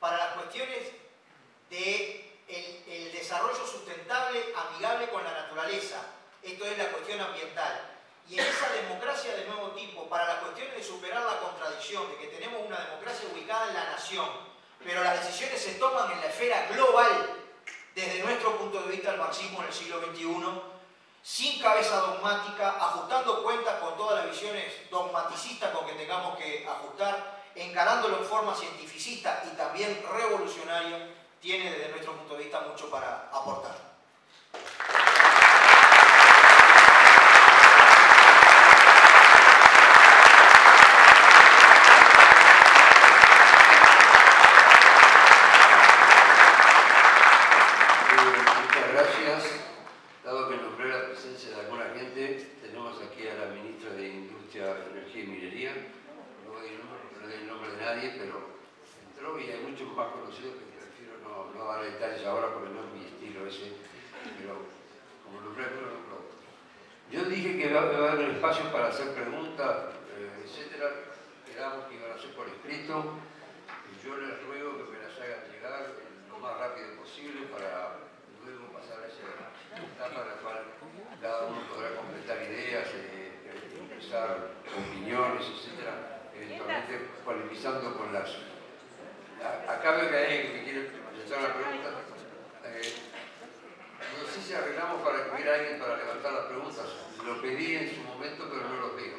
para las cuestiones del desarrollo sustentable, amigable con la naturaleza, esto es la cuestión ambiental. Y en esa democracia de nuevo tipo, para las cuestiones de superar la contradicción, de que tenemos una democracia ubicada en la nación, pero las decisiones se toman en la esfera global, desde nuestro punto de vista del marxismo en el siglo XXI, sin cabeza dogmática, ajustando cuentas con todas las visiones dogmaticistas con que tengamos que ajustar, encarándolo en forma cientificista y también revolucionaria, tiene desde nuestro punto de vista mucho para aportar. Muchas gracias. Dado que nombré la presencia de alguna gente, tenemos aquí a la ministra de Industria, Energía y Minería. No doy el nombre de nadie, pero entró y hay muchos más conocidos que prefiero no dar detalles ahora porque no es mi estilo ese, pero como nombré algunos, nombré otros. Yo dije que va a haber espacio para hacer preguntas, etcétera. Quedamos que iban a hacer por escrito y yo les ruego que me las hagan llegar lo más rápido posible para luego pasar a esa etapa en la cual cada uno podrá completar ideas, expresar opiniones, etcétera, eventualmente polemizando con las... Acá veo que hay alguien que quiere hacer una pregunta. No sé si arreglamos para que hubiera alguien para levantar las preguntas. Lo pedí en su momento, pero no lo veo.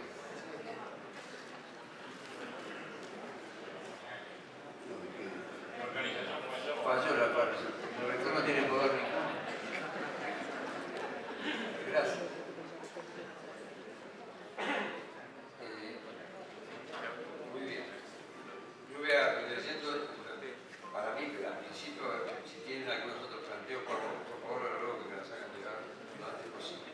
Falló la organización. El rector no tiene poder ninguno. Gracias. Muy bien. Yo voy a ir diciendo, para mí, al principio, si tienen algunos otros planteos, por favor, les ruego que me las hagan llegar lo antes posible.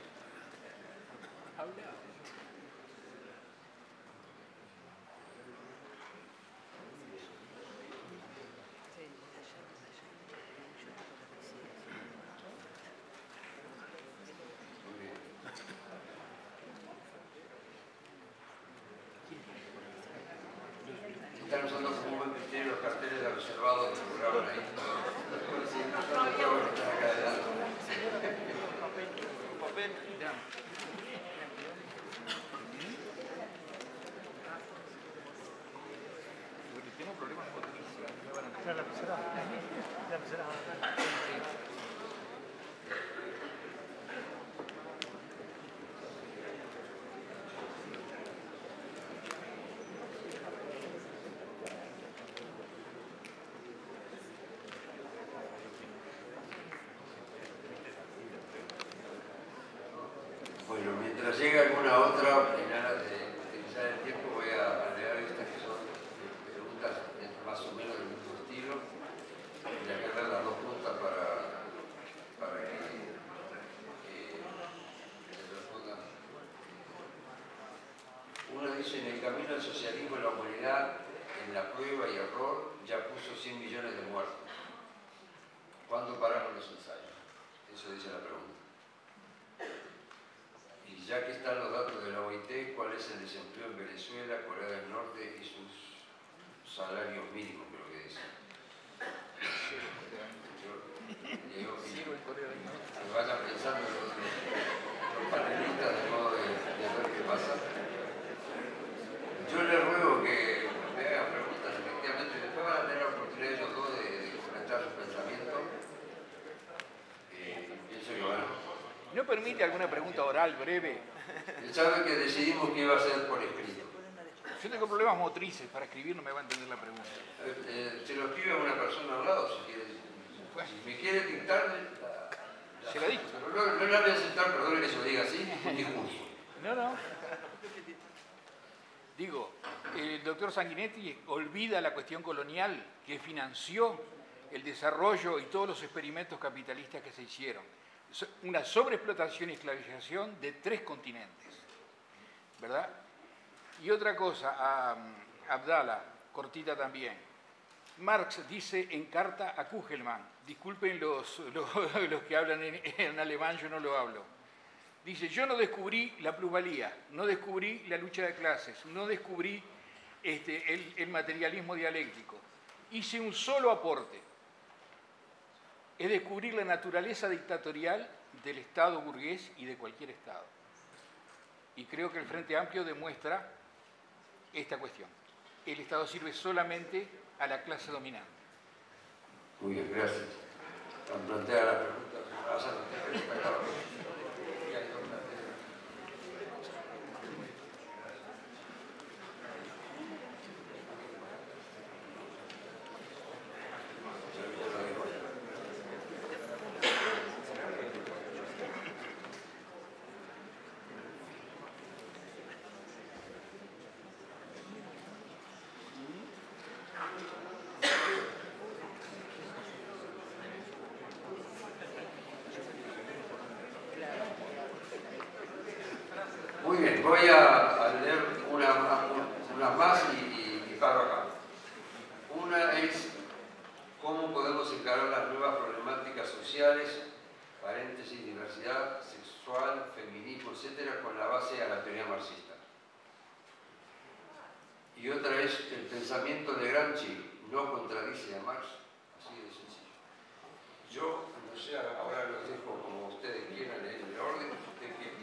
Están usando como buen criterio los carteles de reservado que figuraban ahí. Después siguen usando todo lo que están acá adelante. Tengo problemas con Bueno, mientras llega alguna otra, en aras de utilizar el tiempo, voy a leer estas que son preguntas más o menos del mismo estilo. Y agarrar las dos puntas para que se respondan. Uno dice, en el camino del socialismo la humanidad, en la prueba y error, ya puso 100 millones de muertos. ¿Cuándo paramos los ensayos? Eso dice la pregunta. Y ya que están los datos de la OIT, ¿cuál es el desempleo en Venezuela, Corea del Norte y sus salarios mínimos, creo que dicen? Yo digo que vayan pensando los panelistas de modo de ver qué pasa. Yo les ruego que me hagan preguntas, efectivamente, después van a tener la oportunidad ellos dos de comentar sus pensamientos. Pienso que van a... ¿No permite alguna pregunta oral breve? Sabe que decidimos que iba a ser por escrito. Yo tengo problemas motrices, para escribir no me va a entender la pregunta. Se lo escribe a una persona al lado, si quiere. Si me quiere dictar, se la dicto. Pero no la voy a aceptar, perdón que se lo diga así, un discurso. No. Digo, el doctor Sanguinetti olvida la cuestión colonial que financió el desarrollo y todos los experimentos capitalistas que se hicieron. Una sobreexplotación y esclavización de 3 continentes, ¿verdad? Y otra cosa, a Abdala, cortita también. Marx dice en carta a Kugelmann, disculpen los que hablan en alemán, yo no lo hablo. Dice, yo no descubrí la plusvalía, no descubrí la lucha de clases, no descubrí el materialismo dialéctico. Hice un solo aporte, es descubrir la naturaleza dictatorial del Estado burgués y de cualquier Estado. Y creo que el Frente Amplio demuestra esta cuestión. El Estado sirve solamente a la clase dominante. Muy bien, gracias. Plantea la pregunta. Muy bien, voy a leer unas más y paro acá. Una es cómo podemos encarar las nuevas problemáticas sociales, paréntesis, diversidad sexual, feminismo, etcétera, con la base a la teoría marxista. Y otra es, el pensamiento de Gramsci no contradice a Marx, así de sencillo. Yo, no sé, ahora los dejo como ustedes quieran, en el orden que ustedes quieran.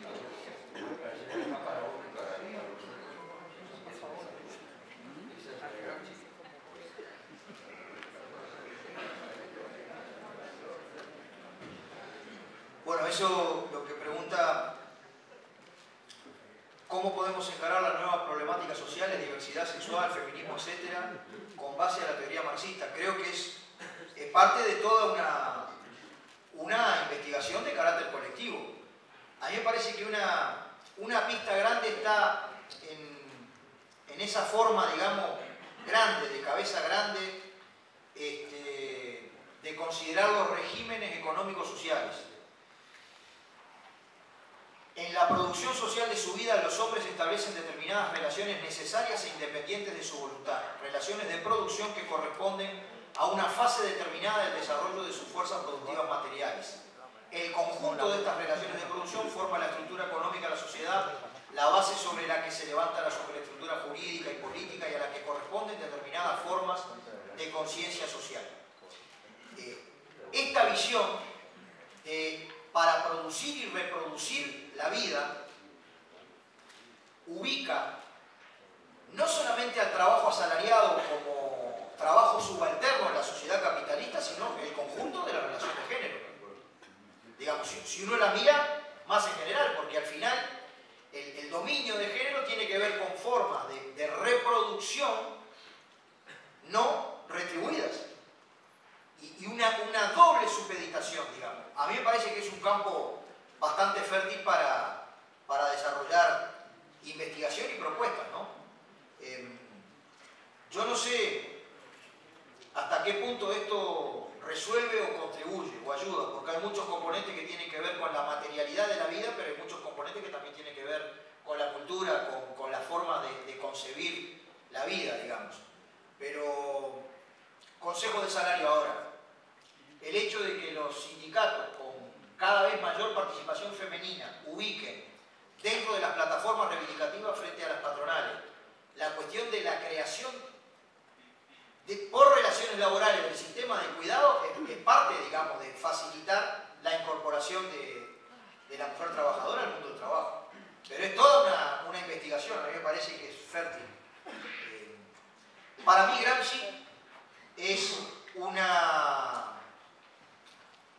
Bueno, eso lo que pregunta, ¿cómo podemos encarar las nuevas problemáticas sociales, diversidad sexual, feminismo, etcétera, con base a la teoría marxista? Creo que es parte de toda una investigación de carácter colectivo. A mí me parece que una pista grande está en esa forma, digamos, grande, de cabeza grande, de considerar los regímenes económicos sociales. En la producción social de su vida, los hombres establecen determinadas relaciones necesarias e independientes de su voluntad, relaciones de producción que corresponden a una fase determinada del desarrollo de sus fuerzas productivas materiales. El conjunto de estas relaciones de producción forma la estructura económica de la sociedad, la base sobre la que se levanta la superestructura jurídica y política y a la que corresponden determinadas formas de conciencia social. Esta visión para producir y reproducir la vida ubica no solamente al trabajo asalariado como trabajo subalterno en la sociedad capitalista, sino el conjunto de la relación de género. Digamos, si uno la mira más en general, porque al final el dominio de género tiene que ver con formas de reproducción no retribuidas y una doble supeditación, digamos. A mí me parece que es un campo bastante fértil para desarrollar investigación y propuestas, ¿no? Yo no sé hasta qué punto esto resuelve o contribuye o ayuda, porque hay muchos componentes que tienen que ver con la materialidad de la vida, pero hay muchos componentes que también tienen que ver con la cultura, con la forma de concebir la vida, digamos. Pero, consejo de salario ahora. El hecho de que los sindicatos con cada vez mayor participación femenina ubiquen dentro de las plataformas reivindicativas frente a las patronales la cuestión de la creación por relaciones laborales del sistema de cuidado es parte, digamos, de facilitar la incorporación de la mujer trabajadora al mundo del trabajo. Pero es toda una investigación, a mí me parece que es fértil. Para mí Gramsci es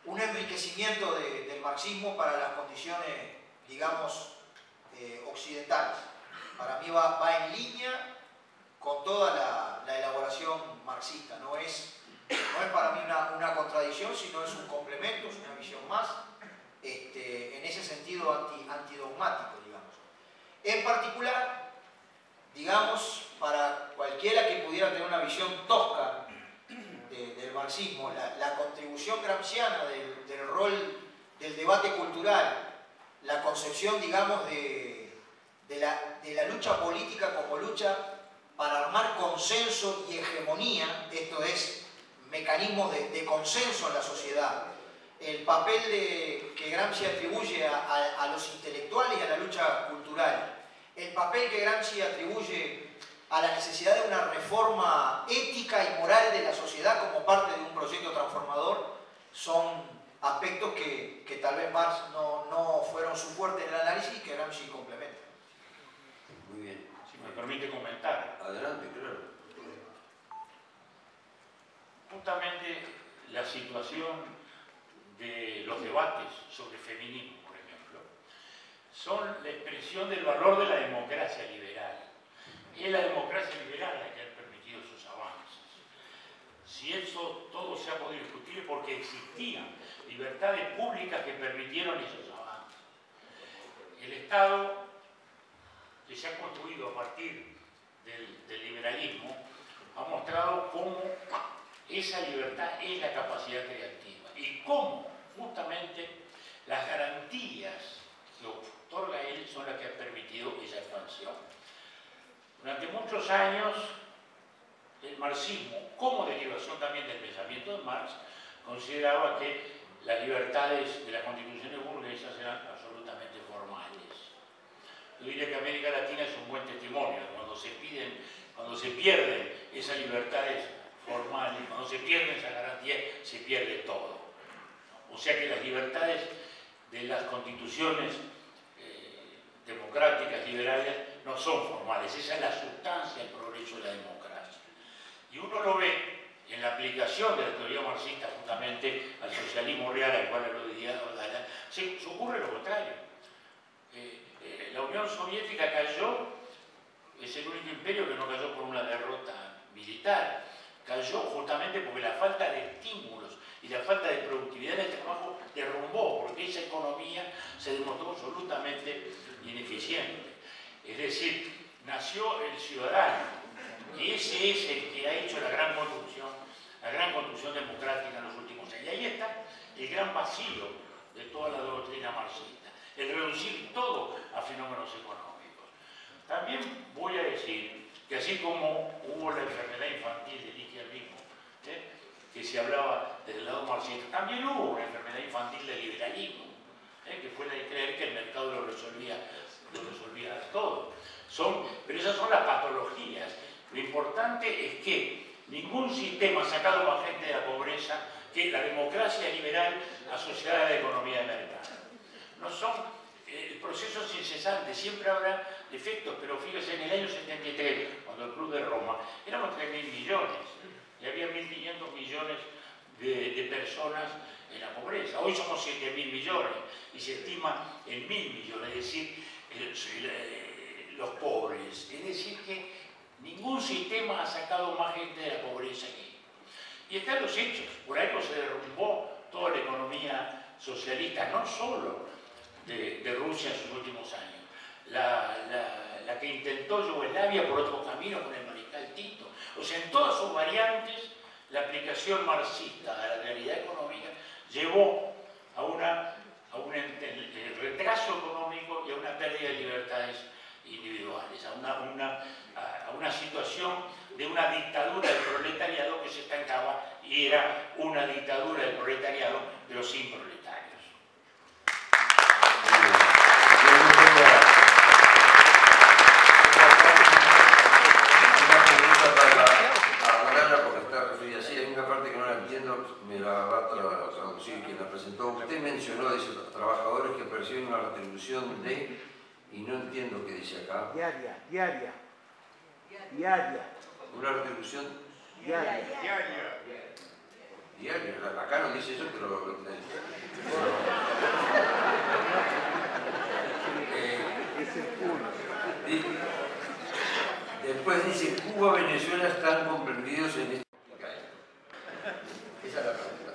un enriquecimiento del marxismo para las condiciones, digamos, occidentales. Para mí va en línea con toda la elaboración marxista. No es para mí una contradicción, sino es un complemento, es una visión más, en ese sentido antidogmático, digamos. En particular, digamos, para cualquiera que pudiera tener una visión tosca del marxismo, la contribución gramsciana del rol del debate cultural, la concepción, digamos, de la lucha política como lucha para armar consenso y hegemonía, esto es, mecanismos de consenso en la sociedad, el papel que Gramsci atribuye a los intelectuales y a la lucha cultural, el papel que Gramsci atribuye a la necesidad de una reforma ética y moral de la sociedad como parte de un proyecto transformador, son aspectos que tal vez Marx no fueron su fuerte en el análisis y que Gramsci complementa. Muy bien. Si me permite comentar. Adelante, claro. Justamente la situación de los debates sobre feminismo, por ejemplo, son la expresión del valor de la democracia liberal. Es la democracia liberal la que ha permitido esos avances. Si eso todo se ha podido discutir es porque existían libertades públicas que permitieron esos avances. El Estado, que se ha construido a partir del liberalismo, ha mostrado cómo esa libertad es la capacidad creativa y cómo justamente las garantías que otorga él son las que han permitido esa expansión. Durante muchos años, el marxismo, como derivación también del pensamiento de Marx, consideraba que las libertades de las constituciones burguesas eran absolutamente formales. Yo diría que América Latina es un buen testimonio. Cuando se pierden esas libertades formales, cuando se pierden esas garantías, se pierde todo. O sea que las libertades de las constituciones democráticas, liberales, no son formales. Esa es la sustancia del progreso de la democracia. Y uno lo ve en la aplicación de la teoría marxista justamente al socialismo real, al cual lo diría Ordala, se ocurre lo contrario. La Unión Soviética cayó, es el único imperio que no cayó por una derrota militar, cayó justamente porque la falta de estímulos y la falta de productividad en el trabajo derrumbó, porque esa economía se demostró absolutamente ineficiente. Es decir, nació el ciudadano, y ese es el que ha hecho la gran construcción democrática en los últimos años. Y ahí está el gran vacío de toda la doctrina marxista, el reducir todo a fenómenos económicos. También voy a decir que así como hubo la enfermedad infantil del izquierdismo, que se hablaba del lado marxista, también hubo una enfermedad infantil del liberalismo, que fue la de creer que el mercado lo resolvía todo. Pero esas son las patologías. Lo importante es que ningún sistema ha sacado más gente de la pobreza que la democracia liberal asociada a la economía de mercado. No son procesos incesantes, siempre habrá defectos, pero fíjese, en el año 73, cuando el Club de Roma, éramos 3.000 millones, y había 1.500 millones de personas en la pobreza. Hoy somos 7.000 millones, y se estima en 1.000 millones, es decir, los pobres. Es decir, que ningún sistema ha sacado más gente de la pobreza que. Y están los hechos. Por algo se derrumbó toda la economía socialista, no solo de Rusia en sus últimos años. La que intentó Yugoslavia por otro camino con el mariscal Tito. O sea, en todas sus variantes, la aplicación marxista a la realidad económica llevó a un retraso económico y a una pérdida de libertades individuales, a una situación de una dictadura del proletariado que se estancaba y era una dictadura del proletariado, pero sin proletarios. Una pregunta para aclararla porque está referida así. Hay una parte que no la entiendo, me la va a traducir quien la presentó. Usted mencionó, dice, trabajadores que perciben una retribución de, y no entiendo qué dice acá. Diaria. Una retribución Diaria. diaria. Acá no dice eso, pero Es el culo. después dice, Cuba, Venezuela están comprendidos en esta. Esa es la pregunta.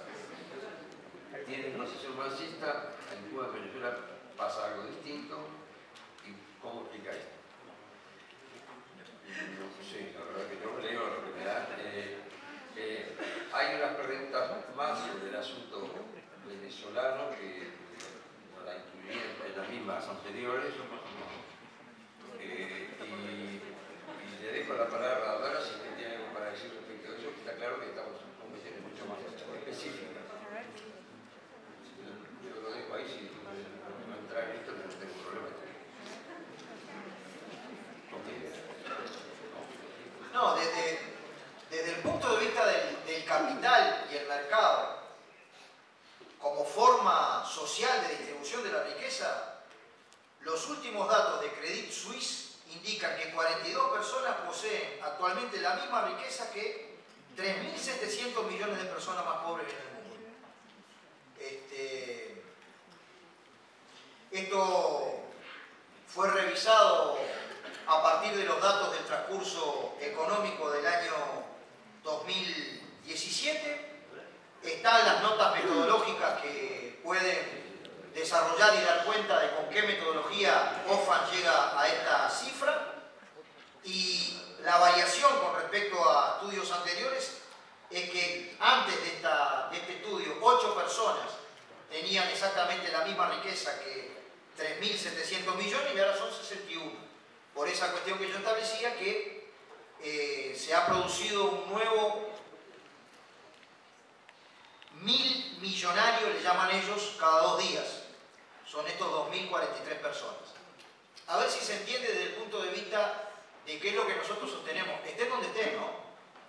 Tiene proceso marxista, en Cuba, Venezuela pasa algo distinto. ¿Y cómo explica esto? No sé, la verdad que yo leo lo que me da. Hay unas preguntas más sobre el asunto venezolano que no la incluiría en las mismas anteriores. Y le dejo la la palabra a Dara si usted tiene algo para decir respecto a eso, que está claro que estamos en cuestiones mucho más específicas. Yo lo dejo ahí, si no entrar en esto, no tengo problema. No, desde el punto de vista del capital y el mercado, como forma social de distribución de la riqueza, los últimos datos de Credit Suisse indican que 42 personas poseen actualmente la misma riqueza que 3.700 millones de personas más pobres en el mundo. Esto fue revisado a partir de los datos del transcurso económico del año 2017. Están las notas metodológicas que pueden desarrollar y dar cuenta de con qué metodología OFAN llega a esta cifra, y la variación con respecto a estudios anteriores es que antes de este estudio 8 personas tenían exactamente la misma riqueza que 3.700 millones y ahora son 61. Por esa cuestión que yo establecía, que se ha producido un nuevo 1000 millonarios, le llaman ellos, cada 2 días. Son estos 2.043 personas. A ver si se entiende desde el punto de vista de qué es lo que nosotros sostenemos. Estén donde estén, ¿no?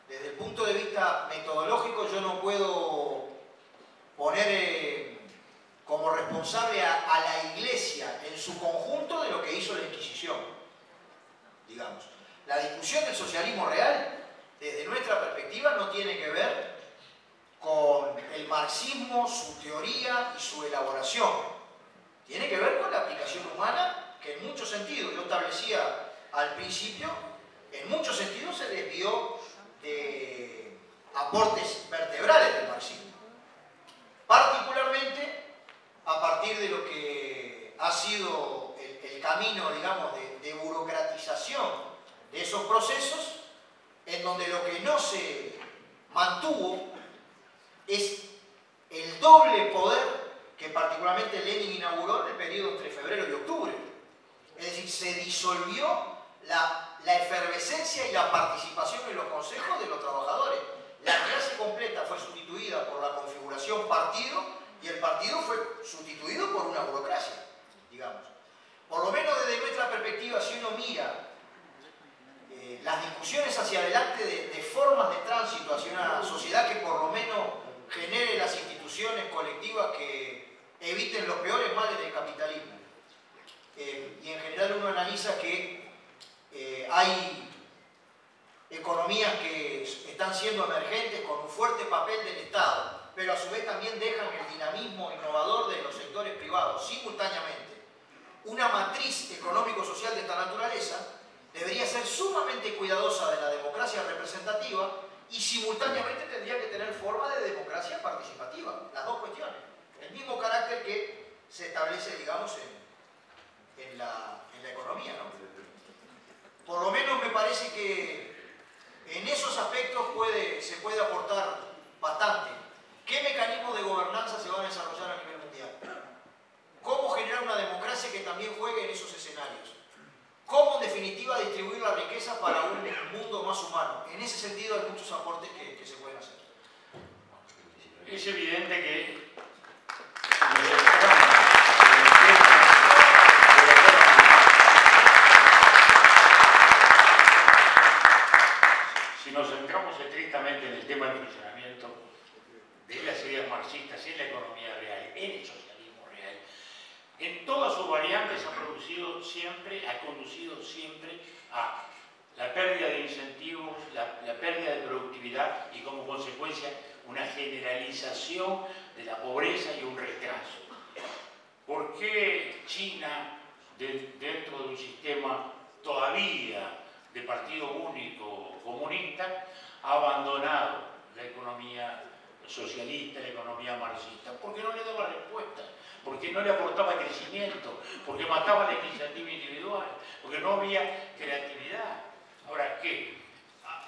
Desde el punto de vista metodológico yo no puedo poner como responsable a la Iglesia en su conjunto de lo que hizo la Inquisición, digamos. La discusión del socialismo real, desde nuestra perspectiva, no tiene que ver con el marxismo, su teoría y su elaboración. Tiene que ver con la aplicación humana, que en muchos sentidos, yo establecía al principio, en muchos sentidos se desvió de aportes vertebrales del marxismo. Particularmente a partir de lo que ha sido el camino, digamos, de burocratización de esos procesos, en donde lo que no se mantuvo es el doble poder que particularmente Lenin inauguró en el periodo entre febrero y octubre. Es decir, se disolvió la efervescencia y la participación en los consejos de los trabajadores. La clase completa fue sustituida por la configuración partido y el partido fue sustituido por una burocracia, digamos. Por lo menos desde nuestra perspectiva, si uno mira las discusiones hacia adelante de formas de tránsito hacia una sociedad que por lo menos genere las instituciones colectivas que eviten los peores males del capitalismo. Y en general uno analiza que hay economías que están siendo emergentes con un fuerte papel del Estado, pero a su vez también dejan el dinamismo innovador de los sectores privados simultáneamente. Una matriz económico-social de esta naturaleza debería ser sumamente cuidadosa de la democracia representativa y simultáneamente tendría que tener forma de democracia participativa, las dos cuestiones. El mismo carácter que se establece, digamos, en la economía, ¿no? Por lo menos me parece que en esos aspectos se puede aportar bastante. ¿Qué mecanismos de gobernanza se van a desarrollar a nivel mundial? ¿Cómo generar una democracia que también juegue en esos escenarios? ¿Cómo, en definitiva, distribuir la riqueza para un mundo más humano? En ese sentido hay muchos aportes que se pueden hacer. Es evidente que si nos centramos estrictamente en el tema del funcionamiento de las ideas marxistas en la economía real, en el socialismo real, en todas sus variantes ha conducido siempre a la pérdida de incentivos, la pérdida de productividad y como consecuencia una generalización de la pobreza y un retraso. ¿Por qué China, dentro de un sistema todavía de partido único comunista, ha abandonado la economía socialista, la economía marxista? Porque no le daba respuesta, porque no le aportaba crecimiento, porque mataba la iniciativa individual, porque no había creatividad. Ahora, ¿qué?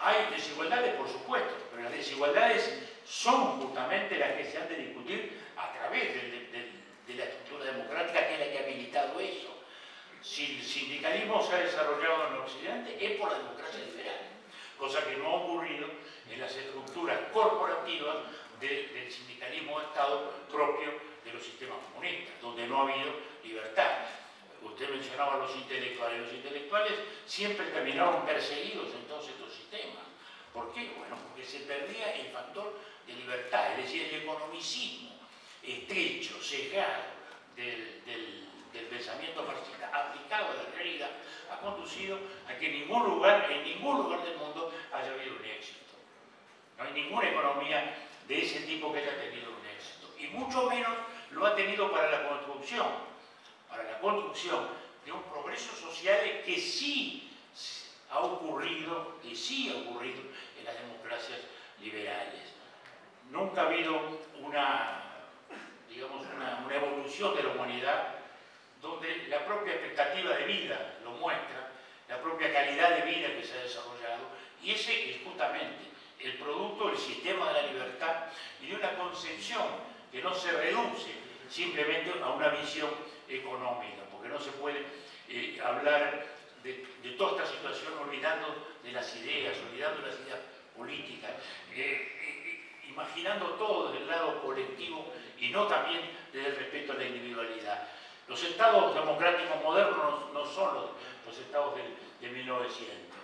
Hay desigualdades, por supuesto, pero las desigualdades son justamente las que se han de discutir a través de la estructura democrática, que es la que ha habilitado eso. Si el sindicalismo se ha desarrollado en Occidente, es por la democracia liberal. los sistemas comunistas, donde no ha habido libertad. Usted mencionaba a los intelectuales siempre terminaron perseguidos en todos estos sistemas. ¿Por qué? Bueno, porque se perdía el factor de libertad, es decir, el economicismo estrecho, cegado del pensamiento marxista aplicado a la realidad, ha conducido a que en ningún lugar del mundo haya habido un éxito. No hay ninguna economía de ese tipo que haya tenido un éxito, y mucho menos lo ha tenido para la construcción de un progreso social que sí ha ocurrido en las democracias liberales. Nunca ha habido una evolución de la humanidad donde la propia expectativa de vida lo muestra, la propia calidad de vida que se ha desarrollado, y ese es justamente el producto del sistema de la libertad y de una concepción que no se reduce simplemente a una visión económica, porque no se puede hablar de toda esta situación olvidando de las ideas, políticas, imaginando todo desde el lado colectivo y no también desde el respeto a la individualidad. Los estados democráticos modernos no son los estados de 1900.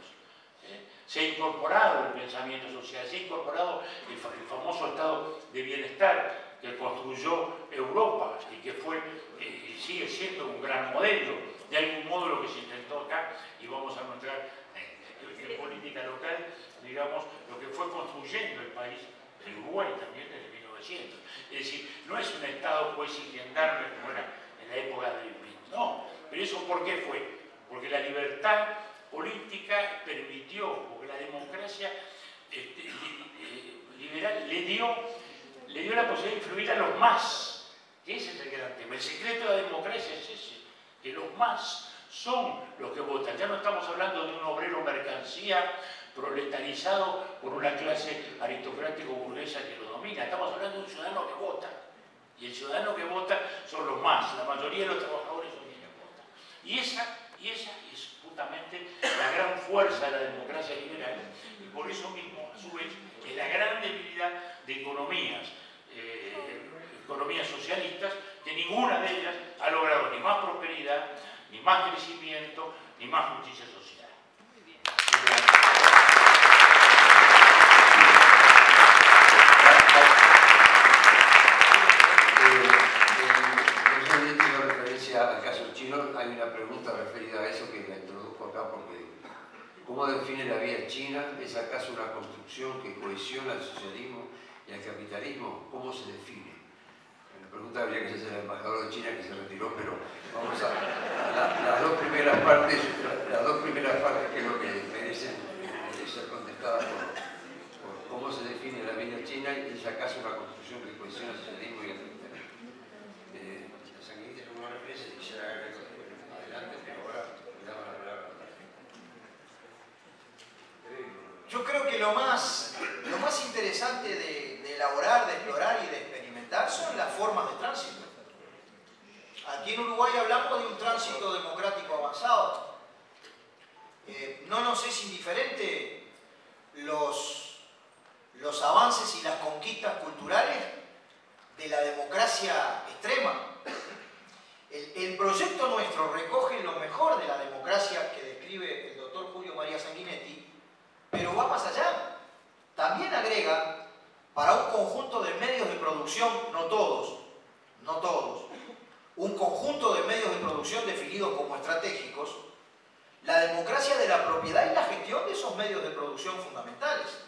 Se ha incorporado el pensamiento social, se ha incorporado el famoso estado de bienestar que construyó Europa y que fue y sigue siendo un gran modelo. De algún modo lo que se intentó acá, y vamos a mostrar en política local, digamos, lo que fue construyendo el país, el Uruguay también desde 1900. Es decir, no es un estado juez y gendarme como era en la época de Bilbao, no. Pero eso ¿por qué fue? Porque la libertad política permitió, porque la democracia liberal le dio la posibilidad de influir a los más, que ese es el gran tema. El secreto de la democracia es ese, que los más son los que votan. Ya no estamos hablando de un obrero mercancía proletarizado por una clase aristocrático-burguesa que lo domina. Estamos hablando de un ciudadano que vota. Y el ciudadano que vota son los más. La mayoría de los trabajadores son quienes votan. Y esa es justamente la gran fuerza de la democracia liberal. Y por eso mismo, a su vez, es la gran debilidad de economías socialistas, que ninguna de ellas ha logrado ni más prosperidad, ni más crecimiento, ni más justicia social. En referencia al caso chino, hay una pregunta referida a eso que la introduzco acá porque ¿cómo define la vía china? ¿Es acaso una construcción que cohesiona el socialismo y el capitalismo? ¿Cómo se define? La pregunta habría que hacer al embajador de China que se retiró, pero vamos a las dos primeras partes creo que merecen ser contestadas por cómo se define la vía china y es acaso una construcción que cohesiona el socialismo y el capitalismo. La Sanguinetti es una referencia, quisiera adelante, pero ahora le damos la palabra. Yo creo que lo más interesante de elaborar, de explorar y de experimentar son las formas de tránsito. Aquí en Uruguay hablamos de un tránsito democrático avanzado. No nos es indiferente los avances y las conquistas culturales de la democracia extrema. El proyecto nuestro recoge lo mejor de la democracia que describe el doctor Julio María Sanguinetti, pero va más allá. También agrega, para un conjunto de medios de producción, no todos, un conjunto de medios de producción definidos como estratégicos, la democracia de la propiedad y la gestión de esos medios de producción fundamentales.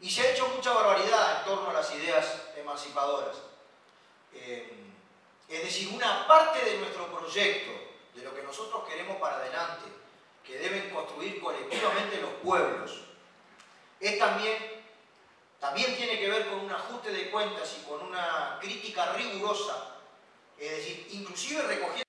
Y se ha hecho mucha barbaridad en torno a las ideas emancipadoras. Es decir, una parte de nuestro proyecto, de lo que nosotros queremos para adelante, que deben construir colectivamente los pueblos, es también tiene que ver con un ajuste de cuentas y con una crítica rigurosa, es decir, inclusive recogiendo